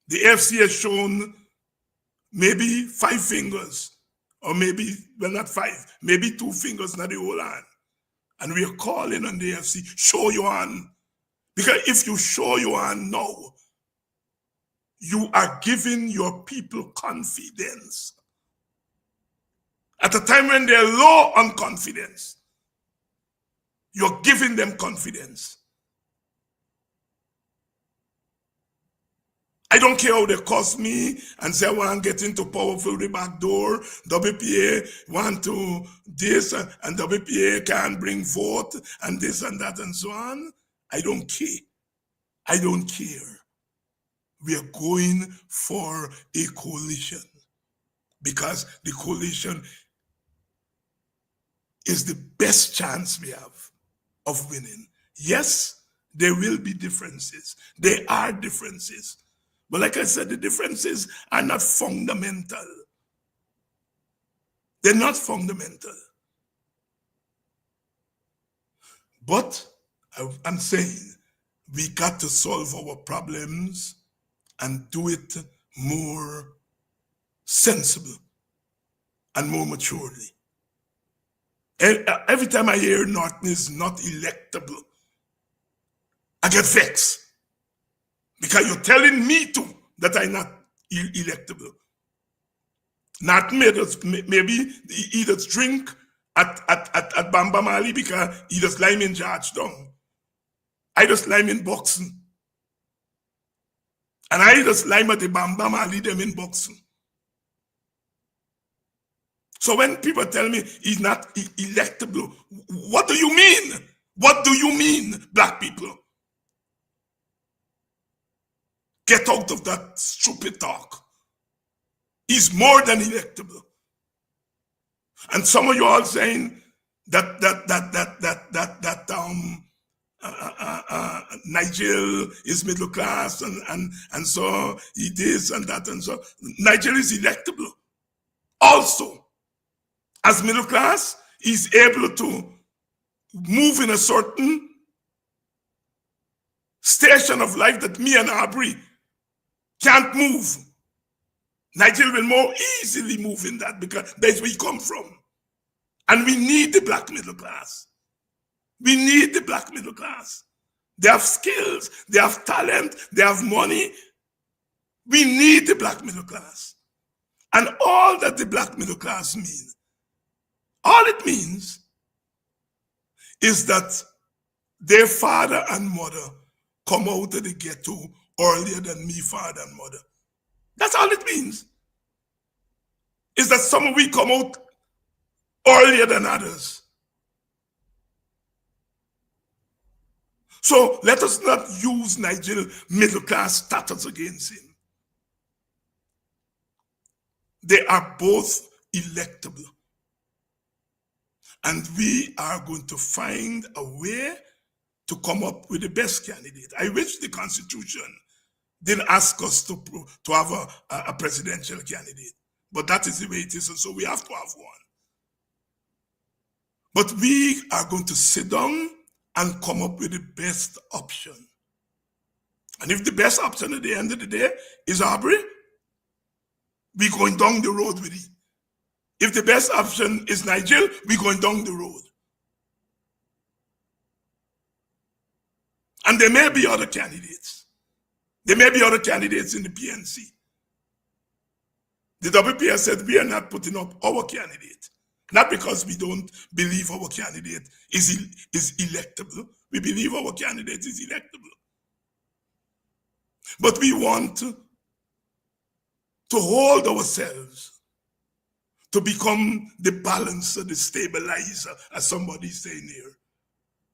The FC has shown maybe 5 fingers, or maybe, well, not 5, maybe 2 fingers, not the whole hand. And we are calling on the FC, show your hand. Because if you show your hand now, you are giving your people confidence. At a time when they're low on confidence, you're giving them confidence. I don't care how they cost me and say I want to get into power through the back door. WPA want to this and WPA can't bring vote and this and that and so on. I don't care. I don't care. We are going for a coalition because the coalition is the best chance we have of winning. Yes, there will be differences. There are differences. But like I said, the differences are not fundamental. They're not fundamental. But I'm saying we got to solve our problems and do it more sensible and more maturely. Every time I hear Norton is not electable, I get vexed. Because you're telling me too that I'm not electable. Norton maybe he just drink at Bamba Mali because he just lime in Georgetown. I just lime in boxing. And I just lime at the Bamba Mali them in boxing. So when people tell me he's not electable, what do you mean? What do you mean, black people? Get out of that stupid talk. He's more than electable. And some of you all saying that Nigel is middle class and so he this and that and so. Nigel is electable. Also, as middle class, he's able to move in a certain station of life that me and Aubrey can't move. Nigel will more easily move in that because that's where we come from. And we need the black middle class. We need the black middle class. They have skills, they have talent, they have money. We need the black middle class. And all that the black middle class means, all it means is that their father and mother come out of the ghetto earlier than me, father and mother. That's all it means. Is that some of we come out earlier than others. So let us not use Nigerian middle class status against him. They are both electable. And we are going to find a way to come up with the best candidate. I wish the Constitution didn't ask us to have a presidential candidate. But that is the way it is, and so we have to have one. But we are going to sit down and come up with the best option. And if the best option at the end of the day is Aubrey, we're going down the road with it. If the best option is Nigel, we're going down the road. And there may be other candidates. There may be other candidates in the PNC. The WPS said we are not putting up our candidate. Not because we don't believe our candidate is electable. We believe our candidate is electable. But we want to hold ourselves to become the balancer, the stabilizer, as somebody's saying here.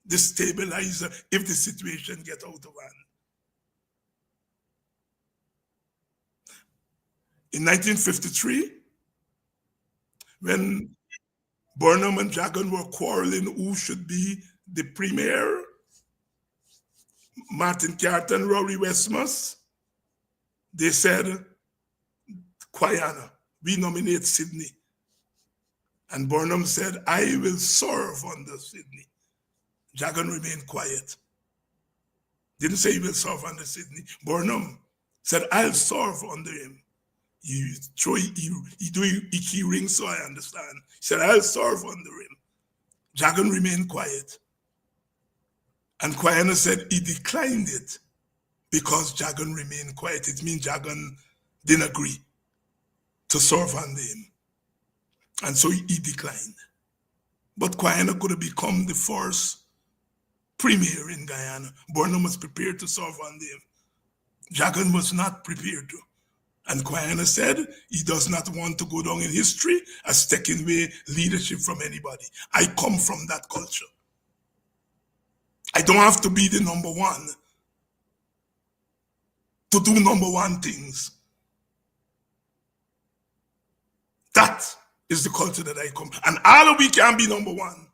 The stabilizer if the situation gets out of hand. In 1953, when Burnham and Jagan were quarreling who should be the premier, Martin Carter and Rory Westmus, they said, Quiana, we nominate Sydney. And Burnham said, I will serve under Sydney. Jagan remained quiet. Didn't say he will serve under Sydney. Burnham said, I'll serve under him. He do icky ring, so I understand. He said, I'll serve under him. Jagan remained quiet. And Quiana said he declined it because Jagan remained quiet. It means Jagan didn't agree to serve under him. And so he declined. But Quiana could have become the first premier in Guyana. Burnham was prepared to serve under him. Jagan was not prepared to. And Quiana said he does not want to go down in history as taking away leadership from anybody. I come from that culture. I don't have to be the number one to do number one things. That is the culture that I come. And all of we can be number one.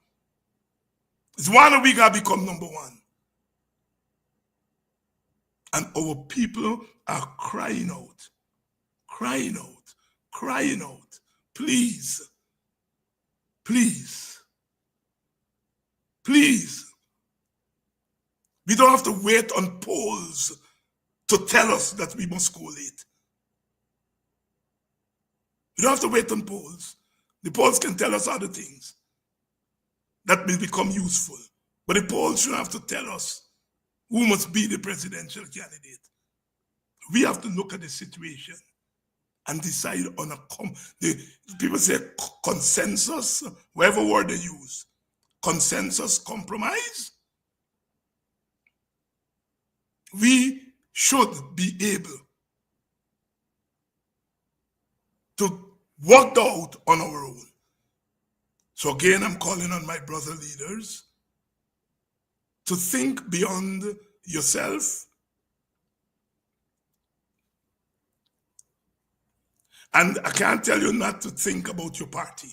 It's one of we can become number one. And our people are crying out, crying out, crying out. Please, please, please. We don't have to wait on polls to tell us that we must collate. We don't have to wait on polls. The polls can tell us other things that will become useful. But the polls should have to tell us who must be the presidential candidate. We have to look at the situation and decide on the people say consensus, whatever word they use, consensus, compromise. We should be able to work out on our own. So again, I'm calling on my brother leaders to think beyond yourself and I can't tell you not to think about your party,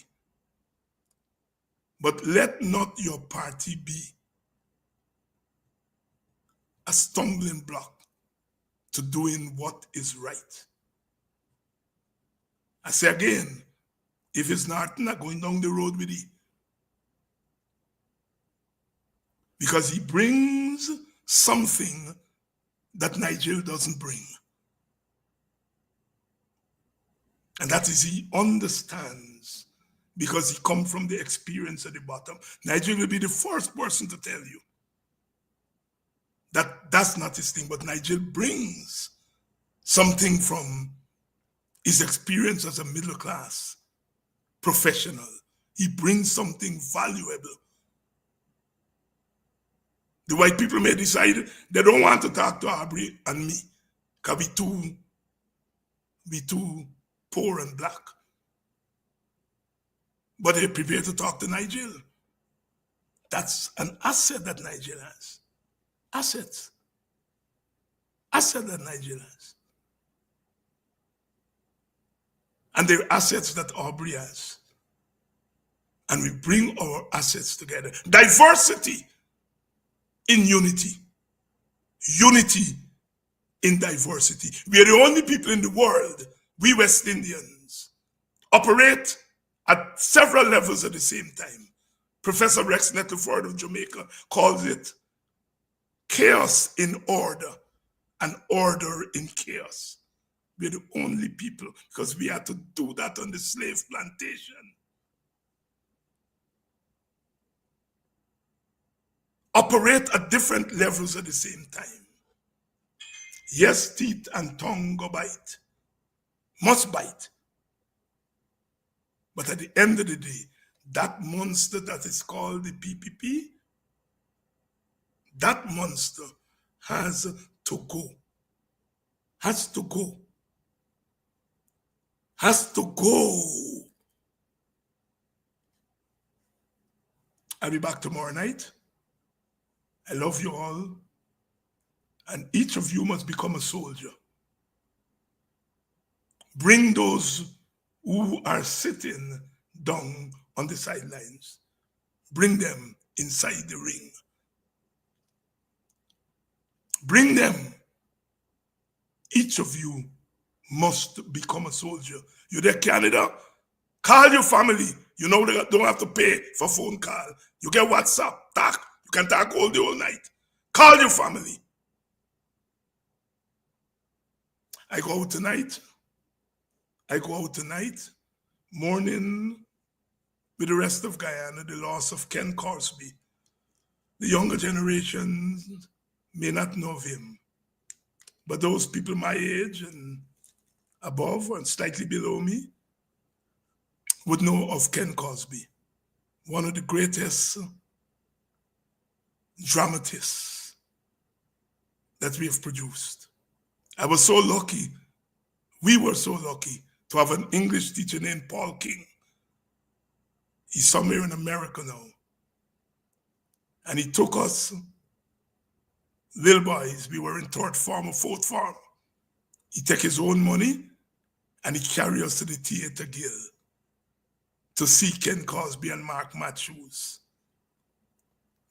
but let not your party be a stumbling block to doing what is right. I say again, if it's not going down the road with it, because he brings something that Nigeria doesn't bring. And that is he understands, because he comes from the experience at the bottom. Nigeria will be the first person to tell you that that's not his thing, but Nigeria brings something from his experience as a middle class professional. He brings something valuable. The white people may decide they don't want to talk to Aubrey and me because we too poor and black. But they're prepared to talk to Nigel. That's an asset that Nigel has. Assets. Asset that Nigel has. And they're assets that Aubrey has. And we bring our assets together. Diversity in unity. Unity in diversity. We are the only people in the world, we West Indians, operate at several levels at the same time. Professor Rex Nettleford of Jamaica calls it chaos in order and order in chaos. We're the only people, because we had to do that on the slave plantation. Operate at different levels at the same time. Yes, teeth and tongue go bite, must bite. But at the end of the day, that monster that is called the PPP, that monster has to go. Has to go. Has to go. I'll be back tomorrow night. I love you all. And each of you must become a soldier. Bring those who are sitting down on the sidelines. Bring them inside the ring. Bring them. Each of you must become a soldier. You there, Canada? Call your family. You know they don't have to pay for phone call. You get WhatsApp, talk. You can talk all the whole night. Call your family. I go out tonight. Mourning with the rest of Guyana, the loss of Ken Cosby. The younger generations may not know of him, but those people my age and above and slightly below me would know of Ken Cosby, one of the greatest dramatists that we have produced. I was so lucky, we were so lucky to have an English teacher named Paul King. He's somewhere in America now. And he took us, little boys, we were in third form or fourth form. He take his own money and he carry us to the Theatre Guild to see Ken Cosby and Mark Matthews.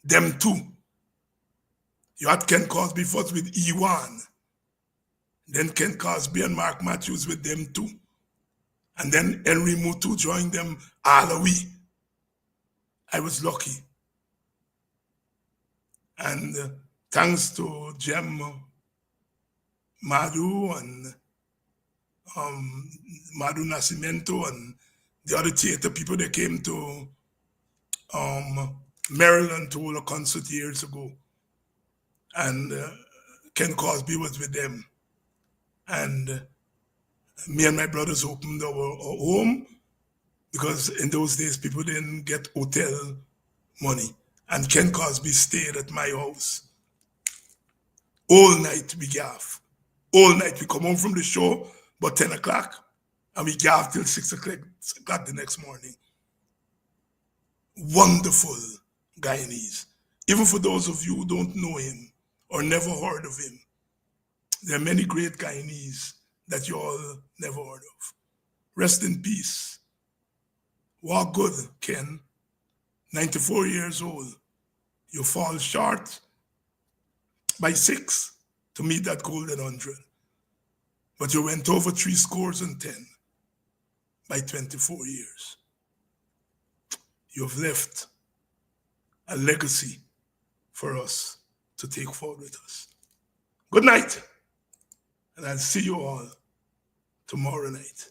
Them two. You had Ken Cosby first with E1. Then Ken Cosby and Mark Matthews with them two. And then Henry Mutu joined them all the way. I was lucky. And thanks to Jem Madhu and Madhu Nascimento and the other theater people that came to Maryland to hold a concert years ago. And Ken Cosby was with them. And me and my brothers opened our home because in those days people didn't get hotel money. And Ken Cosby stayed at my house. All night we gaff. All night we come home from the show about 10 o'clock and we gaff till 6 o'clock the next morning. Wonderful Guyanese. Even for those of you who don't know him or never heard of him, there are many great Guyanese that you all never heard of. Rest in peace. Walk good, Ken. 94 years old. You fall short by 6 to meet that golden 100. But you went over 10 by 24 years. You have left a legacy for us to take forward with us. Good night. And I'll see you all tomorrow night.